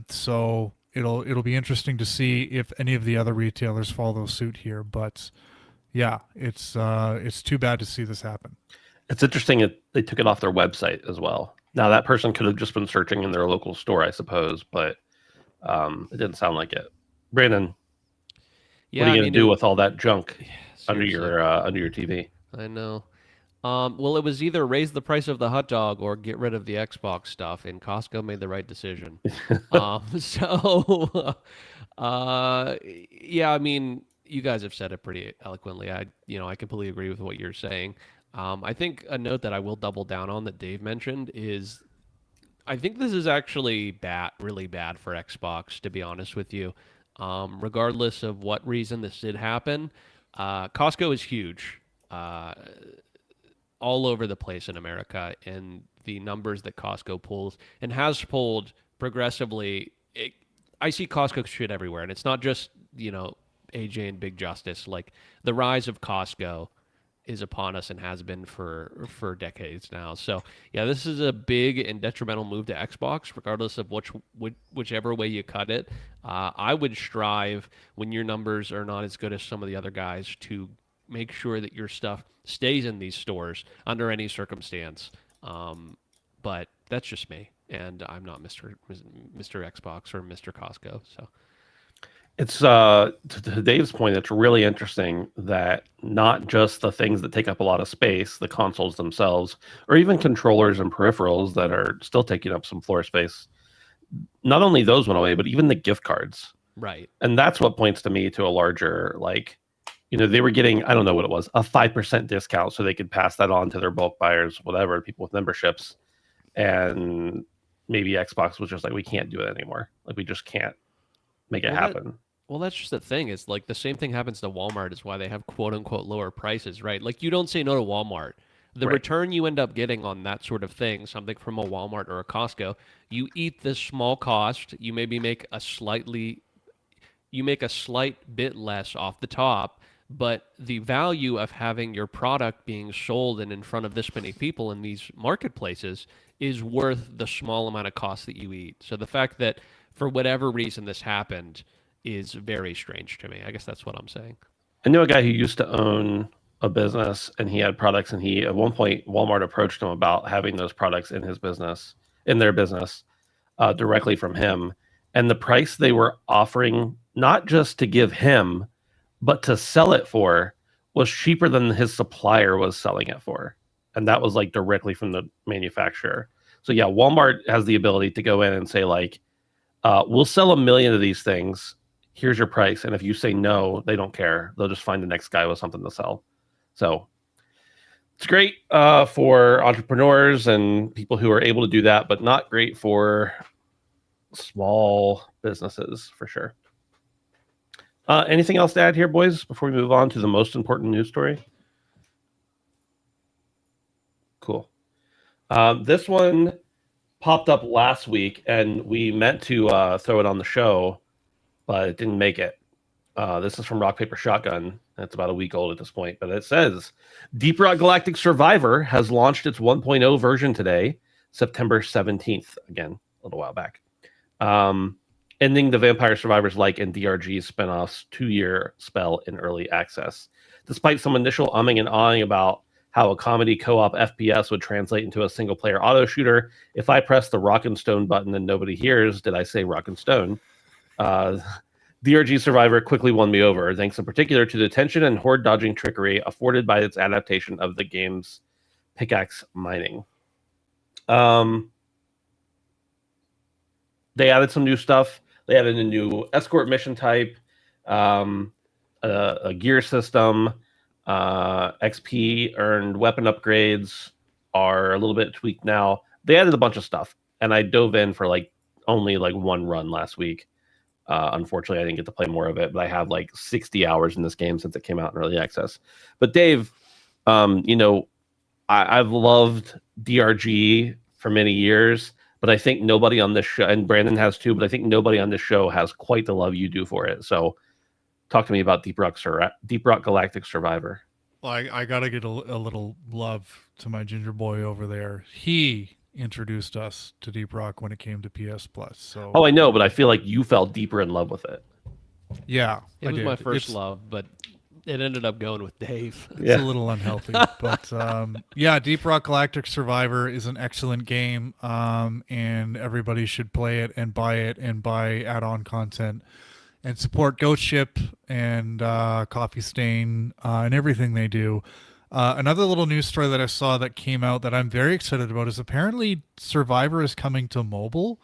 So it'll be interesting to see if any of the other retailers follow suit here. But yeah, it's too bad to see this happen. It's interesting they took it off their website as well. Now, that person could have just been searching in their local store, I suppose, but it didn't sound like it. Brandon, what are you going to do with all that junk under your TV? I know. Well, it was either raise the price of the hot dog or get rid of the Xbox stuff, and Costco made the right decision. Yeah, I mean, you guys have said it pretty eloquently. I completely agree with what you're saying. I think a note that I will double down on that Dave mentioned is, I think this is actually really bad for Xbox, to be honest with you. Regardless of what reason this did happen, Costco is huge, all over the place in America, and the numbers that Costco pulls and has pulled progressively, I see Costco shit everywhere, and it's not just, AJ and Big Justice. Like, the rise of Costco is upon us and has been for decades now. So yeah, this is a big and detrimental move to Xbox, regardless of whichever way you cut it. I would strive, when your numbers are not as good as some of the other guys, to make sure that your stuff stays in these stores under any circumstance. But that's just me, and I'm not Mr. Xbox or Mr. Costco. So it's to Dave's point, it's really interesting that not just the things that take up a lot of space, the consoles themselves, or even controllers and peripherals that are still taking up some floor space, not only those went away, but even the gift cards. Right. And that's what points to me to a larger, like, they were getting, I don't know what it was, a 5% discount so they could pass that on to their bulk buyers, whatever, people with memberships. And maybe Xbox was just like, we can't do it anymore. Like, we just can't make it happen. Well, that's just the thing. It's like the same thing happens to Walmart, is why they have quote unquote lower prices, right? Like, you don't say no to Walmart. The return you end up getting on that sort of thing, something from a Walmart or a Costco, you eat the small cost, you maybe make a slight bit less off the top, but the value of having your product being sold and in front of this many people in these marketplaces is worth the small amount of cost that you eat. So the fact that for whatever reason this happened is very strange to me. I guess that's what I'm saying. I knew a guy who used to own a business, and he had products, and at one point Walmart approached him about having those products in their business, directly from him. And the price they were offering, not just to give him, but to sell it for, was cheaper than his supplier was selling it for. And that was like directly from the manufacturer. So yeah, Walmart has the ability to go in and say, like, we'll sell 1 million of these things. Here's your price. And if you say no, they don't care. They'll just find the next guy with something to sell. So it's great for entrepreneurs and people who are able to do that, but not great for small businesses, for sure. Anything else to add here, boys, before we move on to the most important news story? Cool. This one popped up last week, and we meant to throw it on the show, but it didn't make it. This is from Rock Paper Shotgun. It's about a week old at this point, but it says Deep Rock Galactic Survivor has launched its 1.0 version today, September 17th. Again, a little while back. Ending the Vampire Survivors like and DRG spinoff's 2-year spell in early access. Despite some initial umming and ahhing about how a comedy co-op FPS would translate into a single-player auto shooter, if I press the Rock and Stone button and nobody hears, did I say Rock and Stone? DRG Survivor quickly won me over, thanks in particular to the tension and horde dodging trickery afforded by its adaptation of the game's pickaxe mining. They added some new stuff. They added a new escort mission type, a gear system, XP earned weapon upgrades are a little bit tweaked now. They added a bunch of stuff, and I dove in for only one run last week. Unfortunately, I didn't get to play more of it, but I have 60 hours in this game since it came out in early access. But Dave, I've loved DRG for many years, but I think nobody on this show, and Brandon has too, but I think nobody on this show has quite the love you do for it. So talk to me about Deep Rock Galactic Survivor. Well, I got to get a little love to my ginger boy over there. He introduced us to Deep Rock when it came to PS Plus. So I know, but I feel like you fell deeper in love with it. Yeah, it was my first love, but it ended up going with Dave. It's a little unhealthy, but yeah, Deep Rock Galactic Survivor is an excellent game, and everybody should play it and buy add-on content and support Ghost Ship and Coffee Stain and everything they do. Another little news story that I saw that came out that I'm very excited about is apparently Survivor is coming to mobile.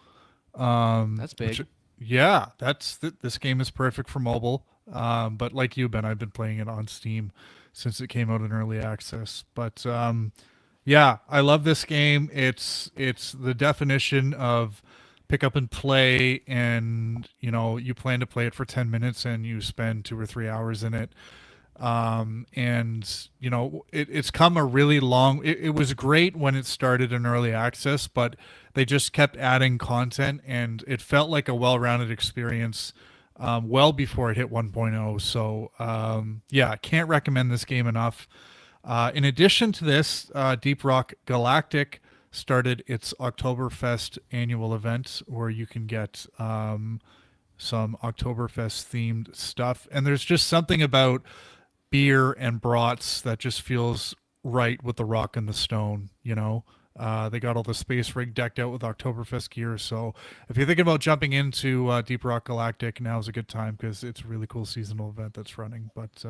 That's big. This game is perfect for mobile. But like you, Ben, I've been playing it on Steam since it came out in early access. But yeah, I love this game. It's the definition of pick up and play, and you plan to play it for 10 minutes and you spend 2 or 3 hours in it. And it's come a really long, it was great when it started in early access, but they just kept adding content and it felt like a well-rounded experience well before it hit 1.0. So yeah, I can't recommend this game enough. In addition to this, Deep Rock Galactic started its Oktoberfest annual event where you can get some Oktoberfest themed stuff, and there's just something about beer and brats that just feels right with the Rock and the Stone. They got all the space rig decked out with Oktoberfest gear, so if you're thinking about jumping into Deep Rock Galactic, now's a good time because it's a really cool seasonal event that's running. But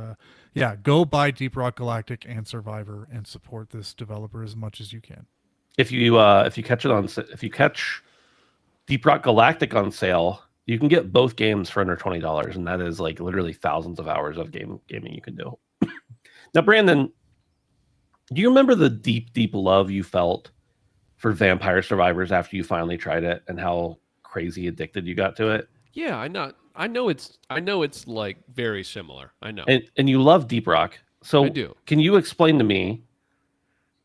yeah, go buy Deep Rock Galactic and Survivor and support this developer as much as you can. If you catch Deep Rock Galactic on sale, you can get both games for under $20, and that is literally thousands of hours of gaming you can do. Now, Brandon, do you remember the deep like you felt for Vampire Survivors after you finally tried it, and how crazy addicted you got to it? Yeah, I know it's very similar. I know. And you love Deep Rock. So I do. Can you explain to me,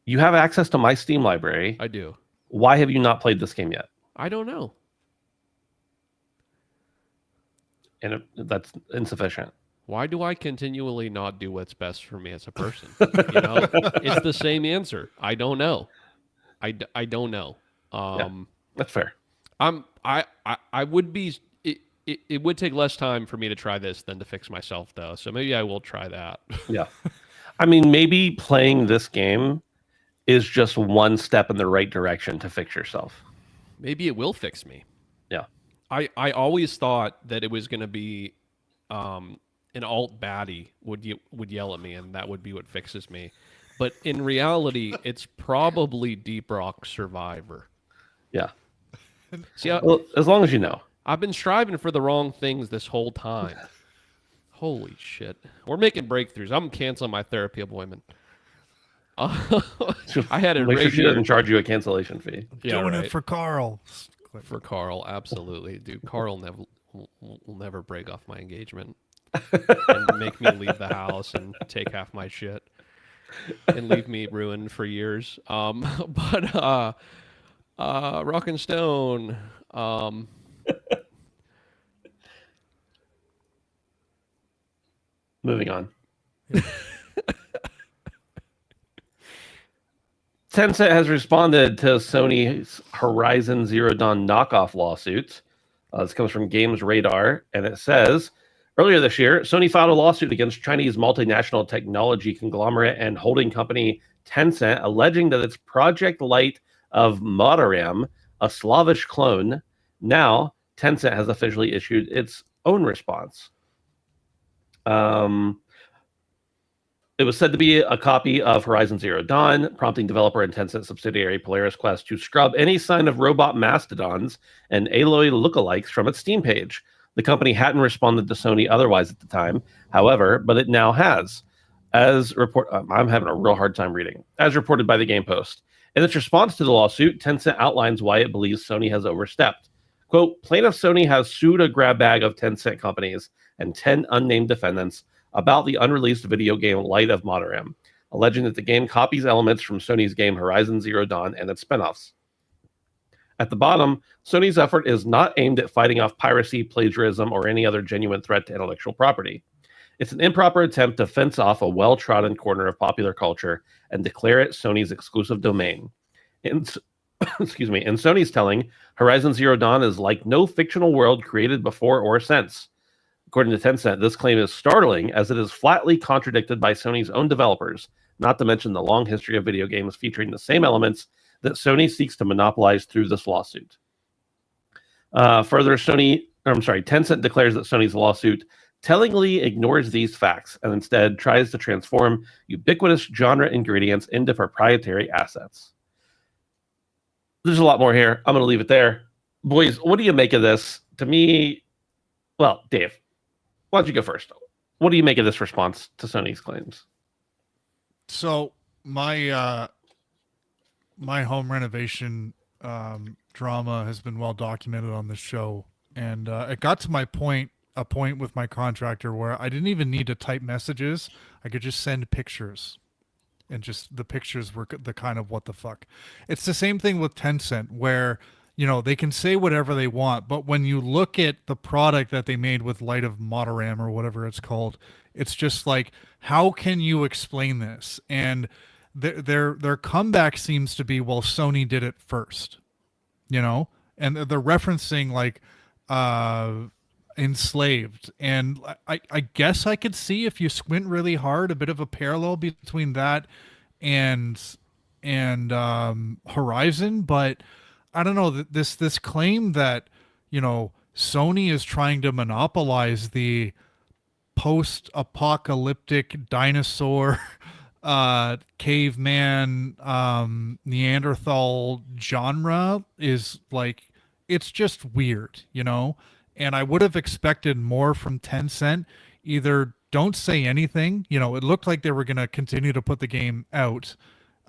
you have access to my Steam library. I do. Why have you not played this game yet? I don't know. And that's insufficient. Why do I continually not do what's best for me as a person? It's the same answer. I don't know. I don't know. Yeah, that's fair. I would be. It would take less time for me to try this than to fix myself, though. So maybe I will try that. Yeah, I mean, maybe playing this game is just one step in the right direction to fix yourself. Maybe it will fix me. Yeah. I always thought that it was going to be an alt baddie would yell at me, and that would be what fixes me. But in reality, it's probably Deep Rock Survivor. Yeah. See, well, as long as you know. I've been striving for the wrong things this whole time. Holy shit. We're making breakthroughs. I'm canceling my therapy appointment. I had it Make right sure she here. doesn't charge you a cancellation fee. Yeah, Doing right. it for Carl. For Carl, absolutely, dude. Carl will never break off my engagement and make me leave the house and take half my shit and leave me ruined for years. Rock and Stone. Moving on. Tencent has responded to Sony's Horizon Zero Dawn knockoff lawsuits. This comes from Games Radar, and it says, earlier this year, Sony filed a lawsuit against Chinese multinational technology conglomerate and holding company Tencent, alleging that its Project Light of Mataram, a Slavish clone, now Tencent has officially issued its own response. It was said to be a copy of Horizon Zero Dawn, prompting developer and Tencent subsidiary Polaris Quest to scrub any sign of robot mastodons and Aloy lookalikes from its Steam page. The company hadn't responded to Sony otherwise at the time, however, but it now has. I'm having a real hard time reading. As reported by the Game Post. In its response to the lawsuit, Tencent outlines why it believes Sony has overstepped. Quote, plaintiff Sony has sued a grab bag of Tencent companies and 10 unnamed defendants about the unreleased video game Light of Mataram, alleging that the game copies elements from Sony's game Horizon Zero Dawn and its spin-offs. At the bottom, Sony's effort is not aimed at fighting off piracy, plagiarism, or any other genuine threat to intellectual property. It's an improper attempt to fence off a well-trodden corner of popular culture and declare it Sony's exclusive domain. In Sony's telling, Horizon Zero Dawn is like no fictional world created before or since. According to Tencent, this claim is startling as it is flatly contradicted by Sony's own developers, not to mention the long history of video games featuring the same elements that Sony seeks to monopolize through this lawsuit. Tencent declares that Sony's lawsuit tellingly ignores these facts and instead tries to transform ubiquitous genre ingredients into proprietary assets. There's a lot more here. I'm going to leave it there. Boys, what do you make of this? To me, well, Dave, why don't you go first? What do you make of this response to Sony's claims? So my home renovation drama has been well documented on this show, and it got to a point with my contractor where I didn't even need to type messages. I could just send pictures, and just the pictures were the kind of what the fuck. It's the same thing with Tencent, where they can say whatever they want, but when you look at the product that they made with Light of Mataram or whatever it's called, it's just like, how can you explain this? And their comeback seems to be, well, Sony did it first, and they're referencing like Enslaved, and I guess I could see, if you squint really hard, a bit of a parallel between that and Horizon, but I don't know, this claim that Sony is trying to monopolize the post-apocalyptic dinosaur caveman Neanderthal genre is like, it's just weird, and I would have expected more from Tencent. Either don't say anything, it looked like they were going to continue to put the game out,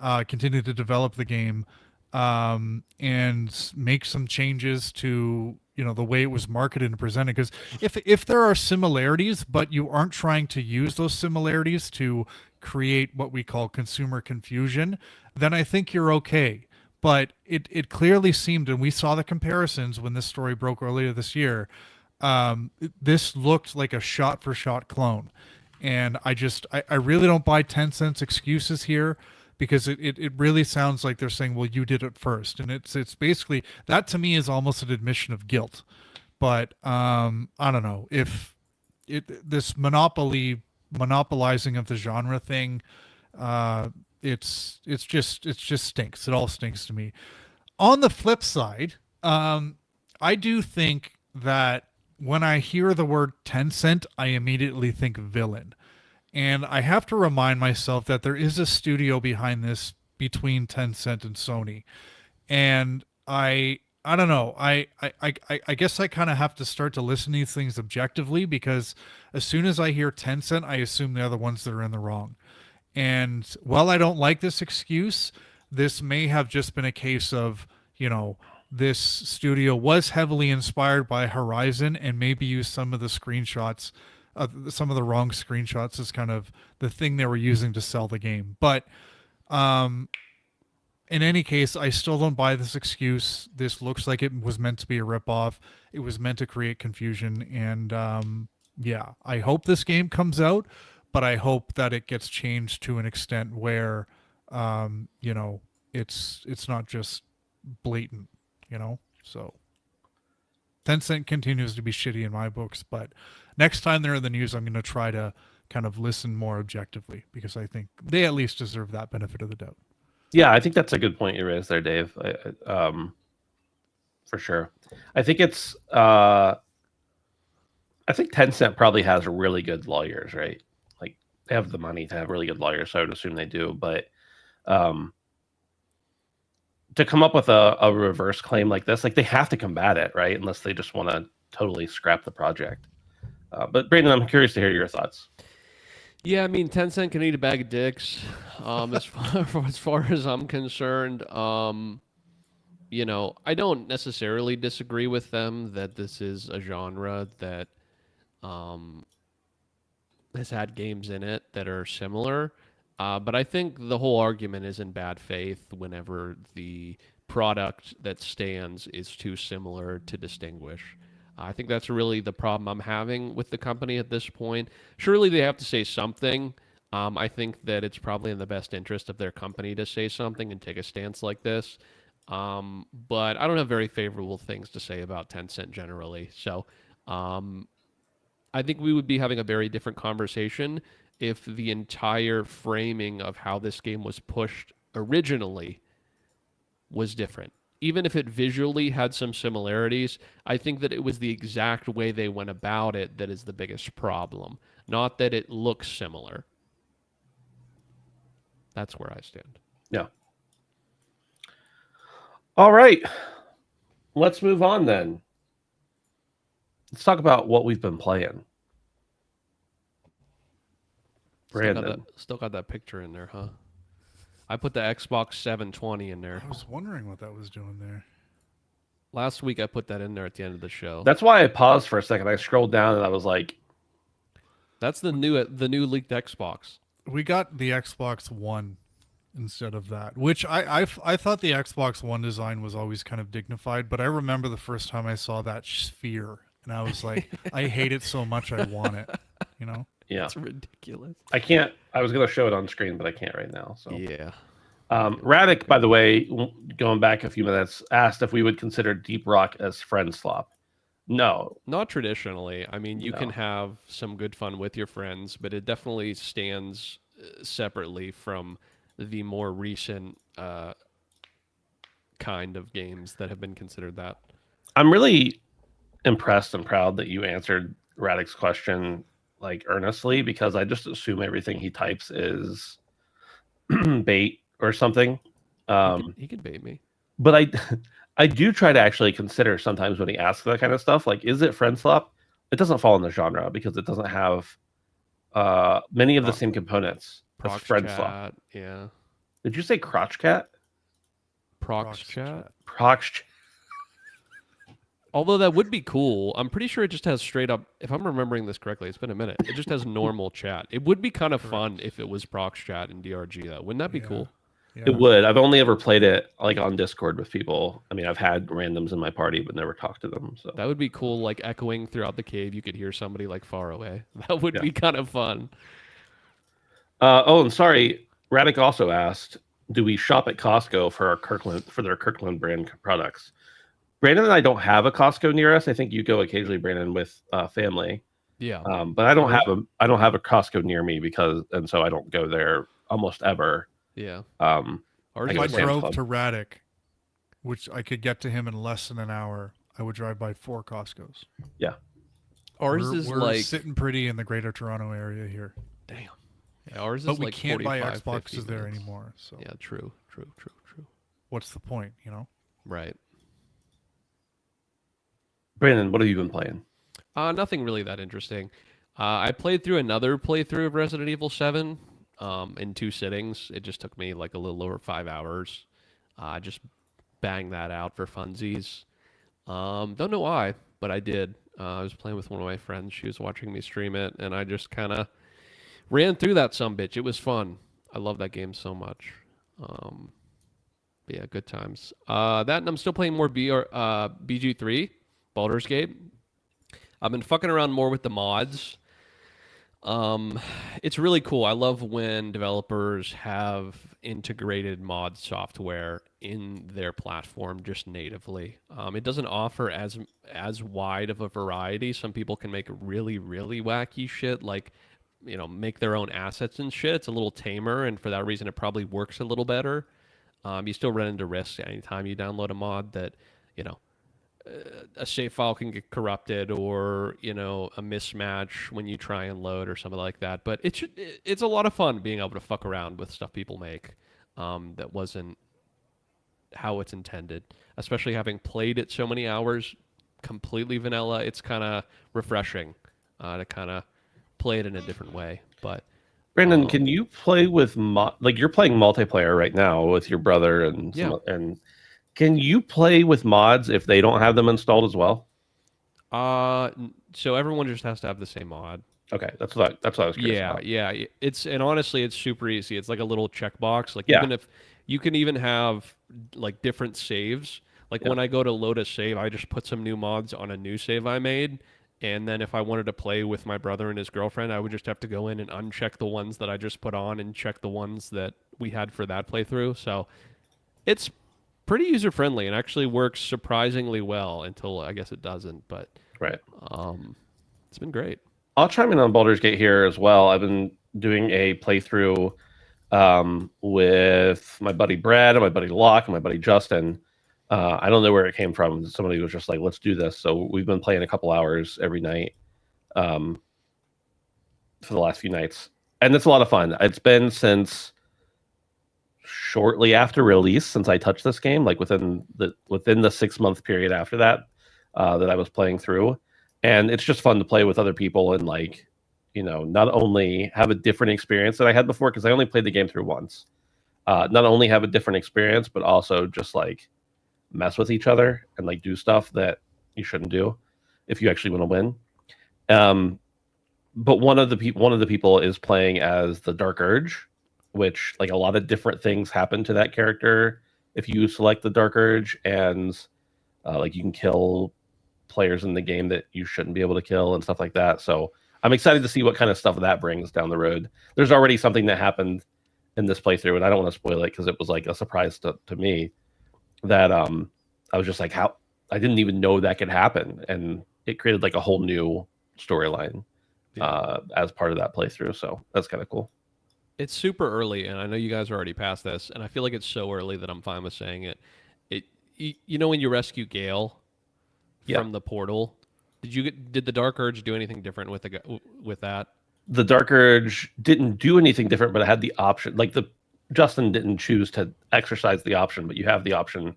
continue to develop the game, and make some changes to the way it was marketed and presented. Because if there are similarities, but you aren't trying to use those similarities to create what we call consumer confusion, then I think you're okay. But it clearly seemed, and we saw the comparisons when this story broke earlier this year, this looked like a shot-for-shot clone. And I really don't buy Tencent's excuses here, because it really sounds like they're saying, well, you did it first. And it's basically, that to me is almost an admission of guilt. But I don't know, if this monopolizing of the genre thing, it's just stinks. It all stinks to me. On the flip side, I do think that when I hear the word Tencent, I immediately think villain. And I have to remind myself that there is a studio behind this between Tencent and Sony. And I don't know. I guess I kind of have to start to listen to these things objectively, because as soon as I hear Tencent, I assume they're the ones that are in the wrong. And while I don't like this excuse, this may have just been a case of, this studio was heavily inspired by Horizon and maybe used some of the screenshots, some of the wrong screenshots as kind of the thing they were using to sell the game. But in any case, I still don't buy this excuse. This looks like it was meant to be a ripoff. It was meant to create confusion, and yeah, I hope this game comes out, but I hope that it gets changed to an extent where, you know, it's not just blatant, you know. So Tencent continues to be shitty in my books, but next time they're in the news, I'm going to try to kind of listen more objectively because I think they at least deserve that benefit of the doubt. Yeah, I think that's a good point you raised there, Dave. For sure. I think it's. I think Tencent probably has really good lawyers, right? Like they have the money to have really good lawyers, so I would assume they do. But to come up with a reverse claim like this, like they have to combat it, right? Unless they just want to totally scrap the project. But Brandon, I'm curious to hear your thoughts. Yeah, I mean, Tencent can eat a bag of dicks. As far as I'm concerned, you know, I don't necessarily disagree with them that this is a genre that has had games in it that are similar. But I think the whole argument is in bad faith whenever the product that stands is too similar to distinguish. I think that's really the problem I'm having with the company at this point. Surely they have to say something. I think that it's probably in the best interest of their company to say something and take a stance like this. But I don't have very favorable things to say about Tencent generally. So I think we would be having a very different conversation if the entire framing of how this game was pushed originally was different. Even if it visually had some similarities, I think that it was the exact way they went about it that is the biggest problem, not that it looks similar. That's where I stand. Yeah. All right. Let's move on then. Let's talk about what we've been playing. Brandon. Still got that picture in there, huh? I put the Xbox 720 in there. I was wondering what that was doing there. Last week I put that in there at the end of the show. That's why I paused for a second. I scrolled down and I was like, that's the new leaked Xbox. We got the Xbox One instead of that, which I thought the Xbox One design was always kind of dignified, but I remember the first time I saw that sphere and I was like, I hate it so much I want it, you know? yeah. It's ridiculous. I can't. I was going to show it on screen, but I can't right now. So yeah. Radic, by the way, going back a few minutes, asked if we would consider Deep Rock as friend swap. No, not traditionally. I mean, you can have some good fun with your friends, but it definitely stands separately from the more recent kind of games that have been considered that. I'm really impressed and proud that you answered Radic's question like earnestly, because I just assume everything he types is bait or something. He can bait me. But I do try to actually consider sometimes when he asks that kind of stuff, like, is it friend swap? It doesn't fall in the genre because it doesn't have many of the same components as friend swap. Yeah. Did you say crotch cat? Prox chat? Prox chat. Although that would be cool. I'm pretty sure it just has straight up, if I'm remembering this correctly, it's been a minute. It just has normal chat. It would be kind of fun if it was Prox chat in DRG though. Wouldn't that be cool? Yeah. It would. I've only ever played it like on Discord with people. I mean, I've had randoms in my party, but never talked to them. So that would be cool. Like echoing throughout the cave, you could hear somebody like far away. That would be kind of fun. And sorry, Radic also asked, do we shop at Costco for their Kirkland brand products? Brandon and I don't have a Costco near us. I think you go occasionally, Brandon, with family. Yeah. But I don't have a Costco near me and so I don't go there almost ever. Yeah. If I drove to Radic, which I could get to him in less than an hour, I would drive by 4 Costcos. Yeah. Ours is we're like sitting pretty in the Greater Toronto area here. Damn. Yeah, ours is but we like can't buy 45, Xboxes there anymore. So yeah, true. What's the point, you know? Right. Brandon, what have you been playing? Nothing really that interesting. I played through another playthrough of Resident Evil 7 in 2 sittings. It just took me like a little over 5 hours. I just banged that out for funsies. Don't know why, but I did. I was playing with one of my friends. She was watching me stream it, and I just kind of ran through that sumbitch. It was fun. I love that game so much. But yeah, good times. That and I'm still playing more BG3, Baldur's Gate. I've been fucking around more with the mods. It's really cool. I love when developers have integrated mod software in their platform just natively. It doesn't offer as wide of a variety. Some people can make really, really wacky shit, like make their own assets and shit. It's a little tamer, and for that reason, it probably works a little better. You still run into risks anytime you download a mod that, you know, a save file can get corrupted or a mismatch when you try and load or something like that. But it's a lot of fun being able to fuck around with stuff people make that wasn't how it's intended. Especially having played it so many hours, completely vanilla. It's kind of refreshing to kind of play it in a different way. But Brandon, can you play with like you're playing multiplayer right now with your brother and Yeah. and can you play with mods if they don't have them installed as well? So everyone just has to have the same mod. Okay, that's what I was curious about. Yeah. And honestly, it's super easy. It's like a little checkbox. Like Yeah. even if you can even have like different saves. Like when I go to load a save, I just put some new mods on a new save I made. And then if I wanted to play with my brother and his girlfriend, I would just have to go in and uncheck the ones that I just put on and check the ones that we had for that playthrough. So it's pretty user friendly and actually works surprisingly well until I guess it doesn't. But Right. It's been great. I'll chime in on Baldur's Gate here as well. I've been doing a playthrough with my buddy Brad and my buddy Locke and my buddy Justin. I don't know where it came from. Somebody was just like, let's do this. So we've been playing a couple hours every night for the last few nights. And it's a lot of fun. It's been since shortly after release since I touched this game, like within the 6-month period after that, that I was playing through. And it's just fun to play with other people and like, not only have a different experience than I had before, because I only played the game through once. Not only have a different experience, but also just like mess with each other and like do stuff that you shouldn't do if you actually want to win. But one of the people is playing as the Dark Urge, which like a lot of different things happen to that character if you select the Dark Urge, and like you can kill players in the game that you shouldn't be able to kill and stuff like that. So I'm excited to see what kind of stuff that brings down the road. There's already something that happened in this playthrough, and I don't want to spoil it because it was like a surprise to me that I was just like, how I didn't even know that could happen, and it created like a whole new storyline as part of that playthrough. So that's kind of cool. It's super early, and I know you guys are already past this, and I feel like it's so early that I'm fine with saying it. When you rescue Gale from the portal, did the Dark Urge do anything different with that? The Dark Urge didn't do anything different, but it had the option. Like Justin didn't choose to exercise the option, but you have the option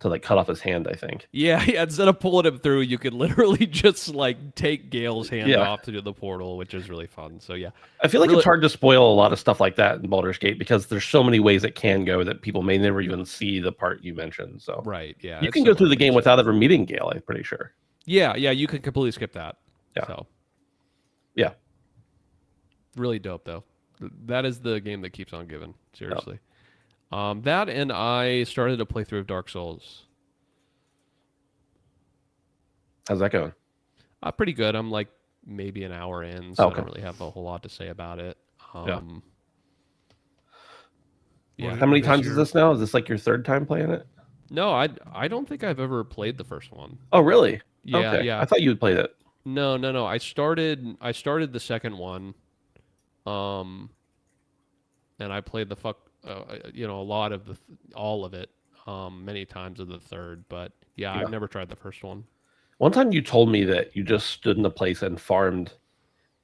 to like cut off his hand, I think. Yeah. Instead of pulling him through, you could literally just like take Gale's hand off to do the portal, which is really fun. So yeah, I feel like it's hard to spoil a lot of stuff like that in Baldur's Gate because there's so many ways it can go that people may never even see the part you mentioned. So right, yeah, you can go through the game without ever meeting Gale, I'm pretty sure. Yeah, you can completely skip that. Yeah. So yeah, really dope though. That is the game that keeps on giving. Seriously. That and I started a playthrough of Dark Souls. How's that going? Pretty good. I'm like maybe an hour in, so I don't really have a whole lot to say about it. Yeah. Yeah. How many times is this now? Is this like your third time playing it? No, I don't think I've ever played the first one. Oh, really? Yeah, okay. yeah. I thought you had played it. No. I started the second one, and I played a lot of all of it, many times of the third. But yeah, I've never tried the first one. One time you told me that you just stood in a place and farmed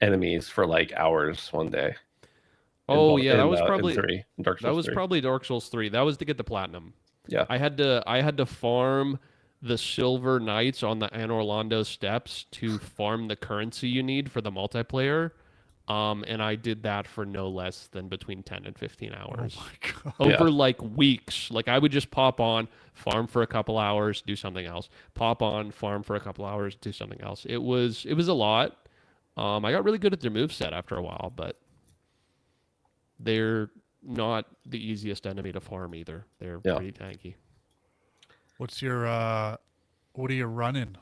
enemies for like hours one day. Oh yeah, that was probably Dark Souls 3. probably Dark Souls 3. That was to get the platinum. Yeah. I had to farm the Silver Knights on the Anne Orlando steps to farm the currency you need for the multiplayer. And I did that for no less than between 10 and 15 hours. Oh my God. Over like weeks. Like I would just pop on, farm for a couple hours, do something else. Pop on, farm for a couple hours, do something else. It was a lot. I got really good at their moveset after a while, but they're not the easiest enemy to farm either. They're Yeah. pretty tanky. What's your what are you running?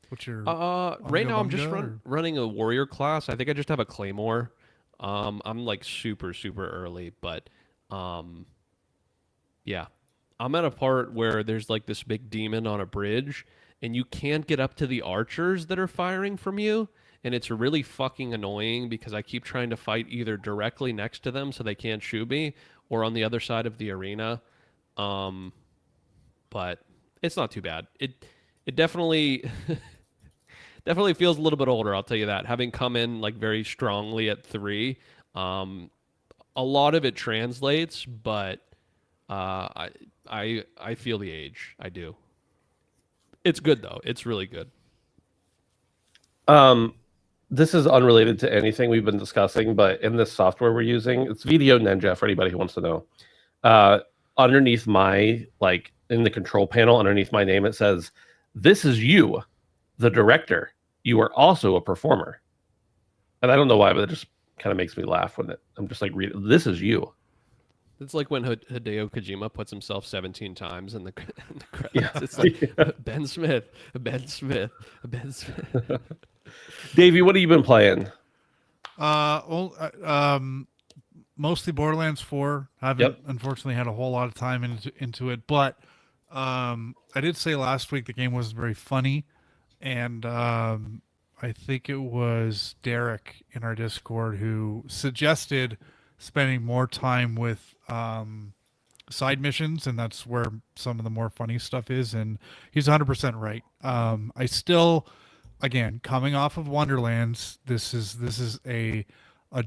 What's your Right now I'm just Bunga, or- running a warrior class. I think I just have a claymore. I'm like super early, but yeah. I'm at a part where there's like this big demon on a bridge and you can't get up to the archers that are firing from you, and it's really fucking annoying because I keep trying to fight either directly next to them so they can't shoot me or on the other side of the arena. But it's not too bad. It definitely definitely feels a little bit older, I'll tell you that. Having come in like very strongly at 3, a lot of it translates, but I feel the age. I do. It's good though. It's really good. This is unrelated to anything we've been discussing, but in this software we're using, it's Video Ninja for anybody who wants to know. Underneath my, like, in the control panel, underneath my name, it says, "This is you, the director. You are also a performer." And I don't know why, but it just kind of makes me laugh when I'm just like, "This is you." It's like when Hideo Kojima puts himself 17 times in the, in the credits. Yeah. It's like Ben Smith, Ben Smith, Ben Smith. Davey, what have you been playing? Mostly Borderlands 4. Haven't unfortunately had a whole lot of time into it, but I did say last week the game wasn't very funny, and I think it was Derek in our Discord who suggested spending more time with side missions, and that's where some of the more funny stuff is, and he's 100% right. I still, again, coming off of Wonderlands, this is a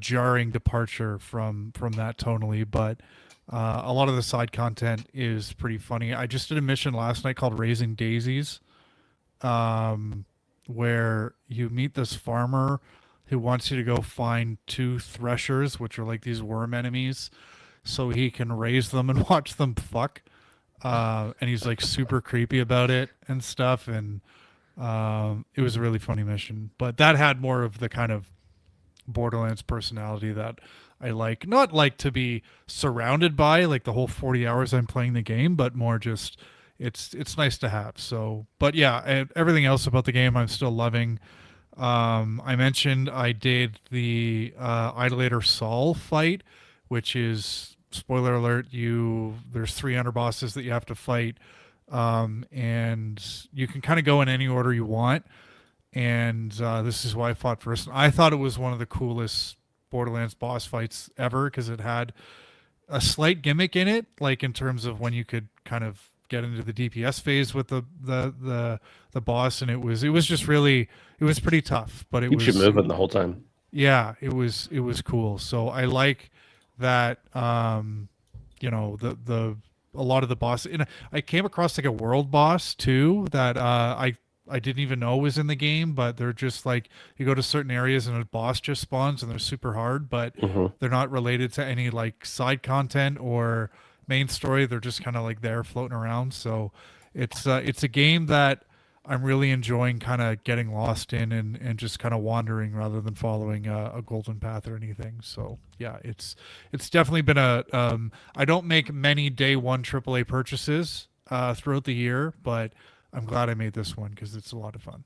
jarring departure from that tonally, but a lot of the side content is pretty funny. I just did a mission last night called Raising Daisies, where you meet this farmer who wants you to go find 2 threshers, which are like these worm enemies, so he can raise them and watch them fuck. And he's like super creepy about it and stuff, and it was a really funny mission. But that had more of the kind of Borderlands personality that I like. Not like to be surrounded by like the whole 40 hours I'm playing the game, but more just it's nice to have. So, but yeah, everything else about the game I'm still loving. I mentioned I did the Idolator Saul fight, which is, spoiler alert, there's 300 bosses that you have to fight, and you can kind of go in any order you want. And this is why I fought first. I thought it was one of the coolest Borderlands boss fights ever because it had a slight gimmick in it, like in terms of when you could kind of get into the DPS phase with the boss, and it was just really, it was pretty tough, but it Keeps was you moving the whole time. Yeah, it was cool. So I like that. You know, a lot of the boss, and I came across like a world boss too that I didn't even know was in the game, but they're just like, you go to certain areas and a boss just spawns and they're super hard, but they're not related to any like side content or main story. They're just kind of like there floating around. So it's a game that I'm really enjoying kind of getting lost in and just kind of wandering rather than following a golden path or anything. So yeah, it's definitely been I don't make many day one AAA purchases throughout the year, but I'm glad I made this one because it's a lot of fun.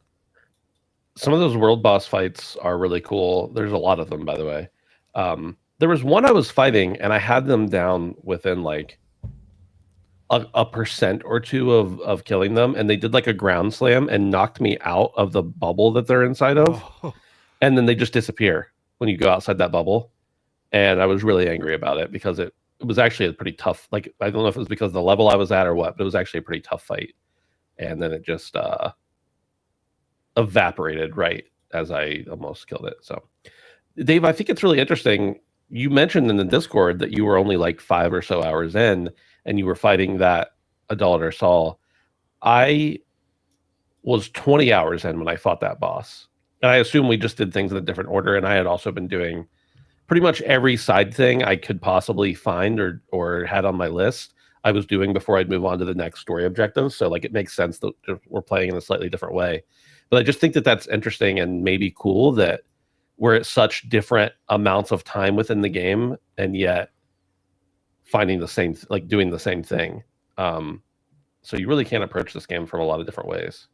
Some of those world boss fights are really cool. There's a lot of them, by the way. There was one I was fighting, and I had them down within like a percent or two of killing them, and they did like a ground slam and knocked me out of the bubble that they're inside of, and then they just disappear when you go outside that bubble. And I was really angry about it because it was actually a pretty tough. Like, I don't know if it was because of the level I was at or what, but it was actually a pretty tough fight. And then it just evaporated right as I almost killed it. So, Dave, I think it's really interesting. You mentioned in the Discord that you were only like 5 or so hours in, and you were fighting that Idolater Saul. I was 20 hours in when I fought that boss. And I assume we just did things in a different order, and I had also been doing pretty much every side thing I could possibly find or had on my list. I was doing before I'd move on to the next story objective. So like it makes sense that we're playing in a slightly different way. But I just think that that's interesting and maybe cool that we're at such different amounts of time within the game, and yet finding the same, like doing the same thing. So you really can approach this game from a lot of different ways.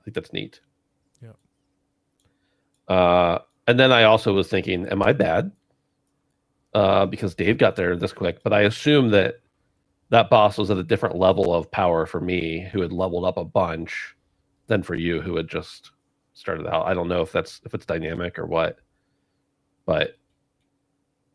I think that's neat. Yeah. And then I also was thinking, am I bad? Because Dave got there this quick, but I assume that boss was at a different level of power for me, who had leveled up a bunch, than for you, who had just started out. I don't know if it's dynamic or what, but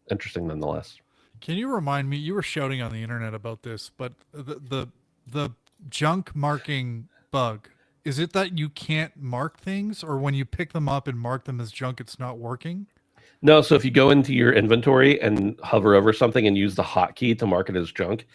interesting nonetheless. Can you remind me? You were shouting on the internet about this, but the junk marking bug, is it that you can't mark things, or when you pick them up and mark them as junk, it's not working? No, so if you go into your inventory and hover over something and use the hotkey to mark it as junk,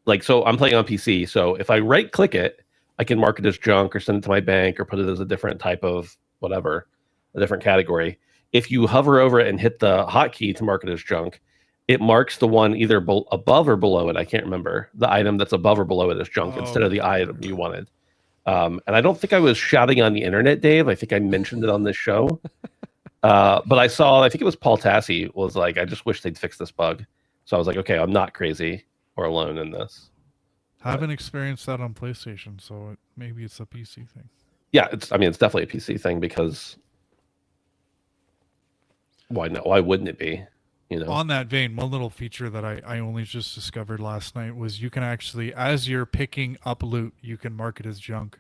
like, so I'm playing on PC, so if I right click it, I can mark it as junk or send it to my bank or put it as a different type of whatever, a different category. If you hover over it and hit the hotkey to mark it as junk, it marks the one either above or below it. I can't remember the item that's above or below it as junk instead of the item you wanted. And I don't think I was shouting on the internet, Dave. I think I mentioned it on this show. But I think it was Paul Tassi was like, I just wish they'd fix this bug. So I was like, okay, I'm not crazy or alone in this. Haven't experienced that on PlayStation, so maybe it's a PC thing. Yeah, it's definitely a PC thing, because why not? Why wouldn't it be? On that vein, one little feature that I only just discovered last night was you can actually, as you're picking up loot, you can mark it as junk.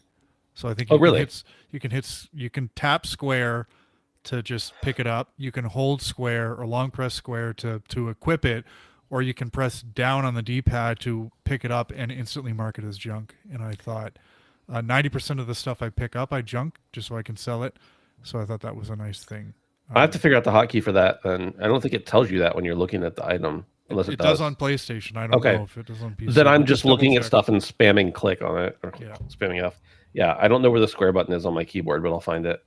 So I think you can tap square to just pick it up. You can hold square or long press square to equip it, or you can press down on the D-pad to pick it up and instantly mark it as junk. And I thought 90% of the stuff I pick up, I junk just so I can sell it. So I thought that was a nice thing. I have to figure out the hotkey for that, and I don't think it tells you that when you're looking at the item, unless it does. It does on PlayStation. I don't know if it does on PC. Then I'm just looking at stuff and spamming click on it, or spamming F. Yeah, I don't know where the square button is on my keyboard, but I'll find it.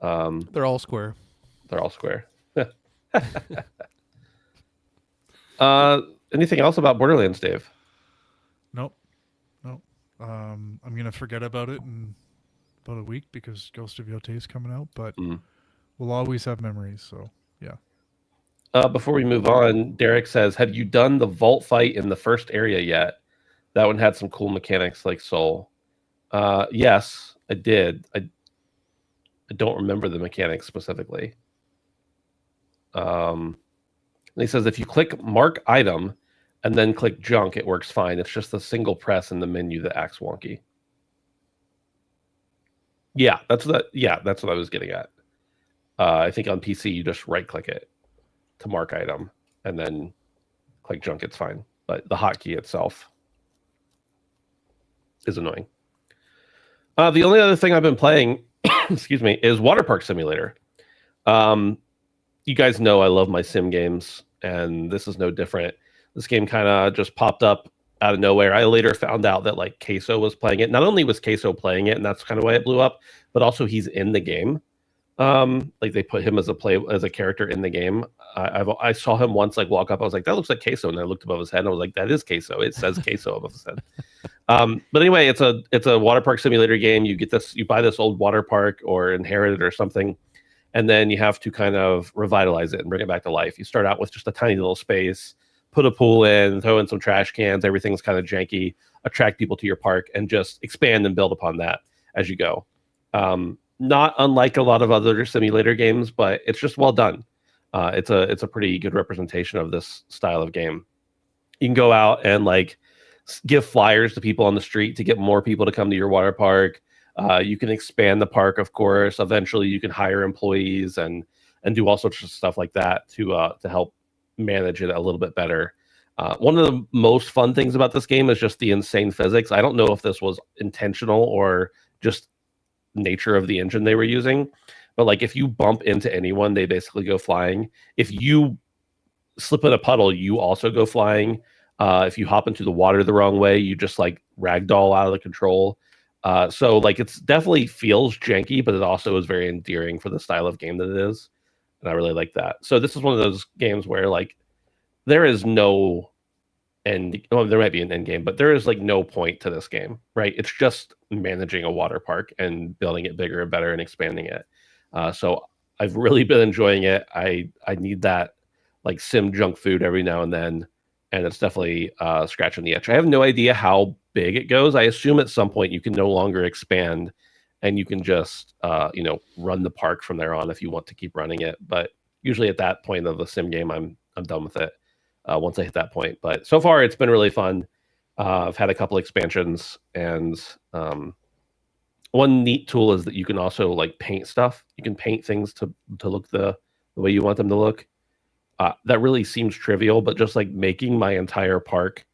They're all square. They're all square. Anything else about Borderlands, Dave? Nope. I'm gonna forget about it in about a week because Ghost of Yotei is coming out, but we'll always have memories. So yeah. Before we move on, Derek says, "Have you done the vault fight in the first area yet? That one had some cool mechanics like Soul." Yes, I did. I don't remember the mechanics specifically. And he says if you click mark item and then click junk, it works fine. It's just a single press in the menu that acts wonky. Yeah, that's what I was getting at. I think on PC you just right click it to mark item and then click junk, it's fine. But the hotkey itself is annoying. The only other thing I've been playing, excuse me, is Water Park Simulator. You guys know I love my sim games, and this is no different. This game kind of just popped up out of nowhere. I later found out that like Queso was playing it. Not only was Queso playing it, and that's kind of why it blew up, but also he's in the game. Like they put him as a character in the game. I saw him once like walk up. I was like, that looks like Queso, and I looked above his head and I was like, that is Queso. It says Queso above his head. But anyway, it's a water park simulator game. You buy this old water park or inherit it or something, and then you have to kind of revitalize it and bring it back to life. You start out with just a tiny little space, put a pool in, throw in some trash cans. Everything's kind of janky. Attract people to your park and just expand and build upon that as you go. Not unlike a lot of other simulator games, but it's just well done. It's a pretty good representation of this style of game. You can go out and like give flyers to people on the street to get more people to come to your water park. You can expand the park, of course. Eventually, you can hire employees and do all sorts of stuff like that to help manage it a little bit better. One of the most fun things about this game is just the insane physics. I don't know if this was intentional or just nature of the engine they were using, but like if you bump into anyone, they basically go flying. If you slip in a puddle, you also go flying. If you hop into the water the wrong way, you just like ragdoll out of the control. So like it's definitely feels janky, but it also is very endearing for the style of game that it is. And I really like that. So this is one of those games where like there is no end. Well, there might be an end game, but there is like no point to this game, right? It's just managing a water park and building it bigger and better and expanding it. So I've really been enjoying it. I need that like sim junk food every now and then, and it's definitely scratching the itch. I have no idea how big it goes. I assume at some point you can no longer expand, and you can just run the park from there on if you want to keep running it. But usually at that point of the sim game, I'm done with it once I hit that point. But so far it's been really fun. I've had a couple expansions, and one neat tool is that you can also like paint stuff. You can paint things to look the way you want them to look. That really seems trivial, but just like making my entire park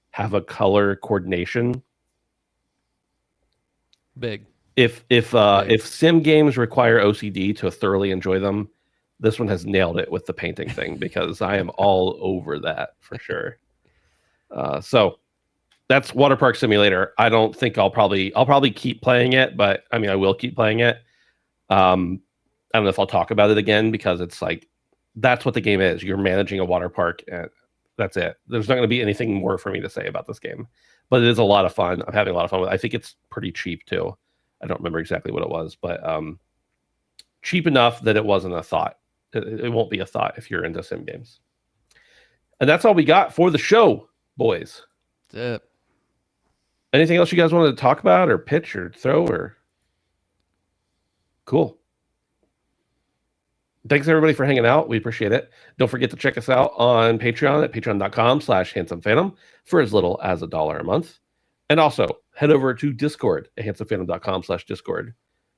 have a color coordination. Big. If sim games require OCD to thoroughly enjoy them, this one has nailed it with the painting thing, because I am all over that for sure. So that's Water Park Simulator. I don't think I'll probably keep playing it, but I mean I will keep playing it. I don't know if I'll talk about it again, because it's like that's what the game is. You're managing a water park, and that's it. There's not going to be anything more for me to say about this game, but it is a lot of fun. I'm having a lot of fun with it. I think it's pretty cheap too. I don't remember exactly what it was, but cheap enough that it wasn't a thought. It won't be a thought if you're into sim games. And that's all we got for the show, boys. That's it. Anything else you guys wanted to talk about or pitch or throw or? Cool. Thanks everybody for hanging out. We appreciate it. Don't forget to check us out on Patreon at patreon.com/handsomephantom for as little as $1 a month. And also head over to Discord at handsomephantom.com/Discord,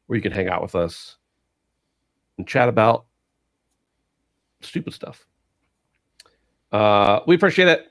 where you can hang out with us and chat about stupid stuff. We appreciate it.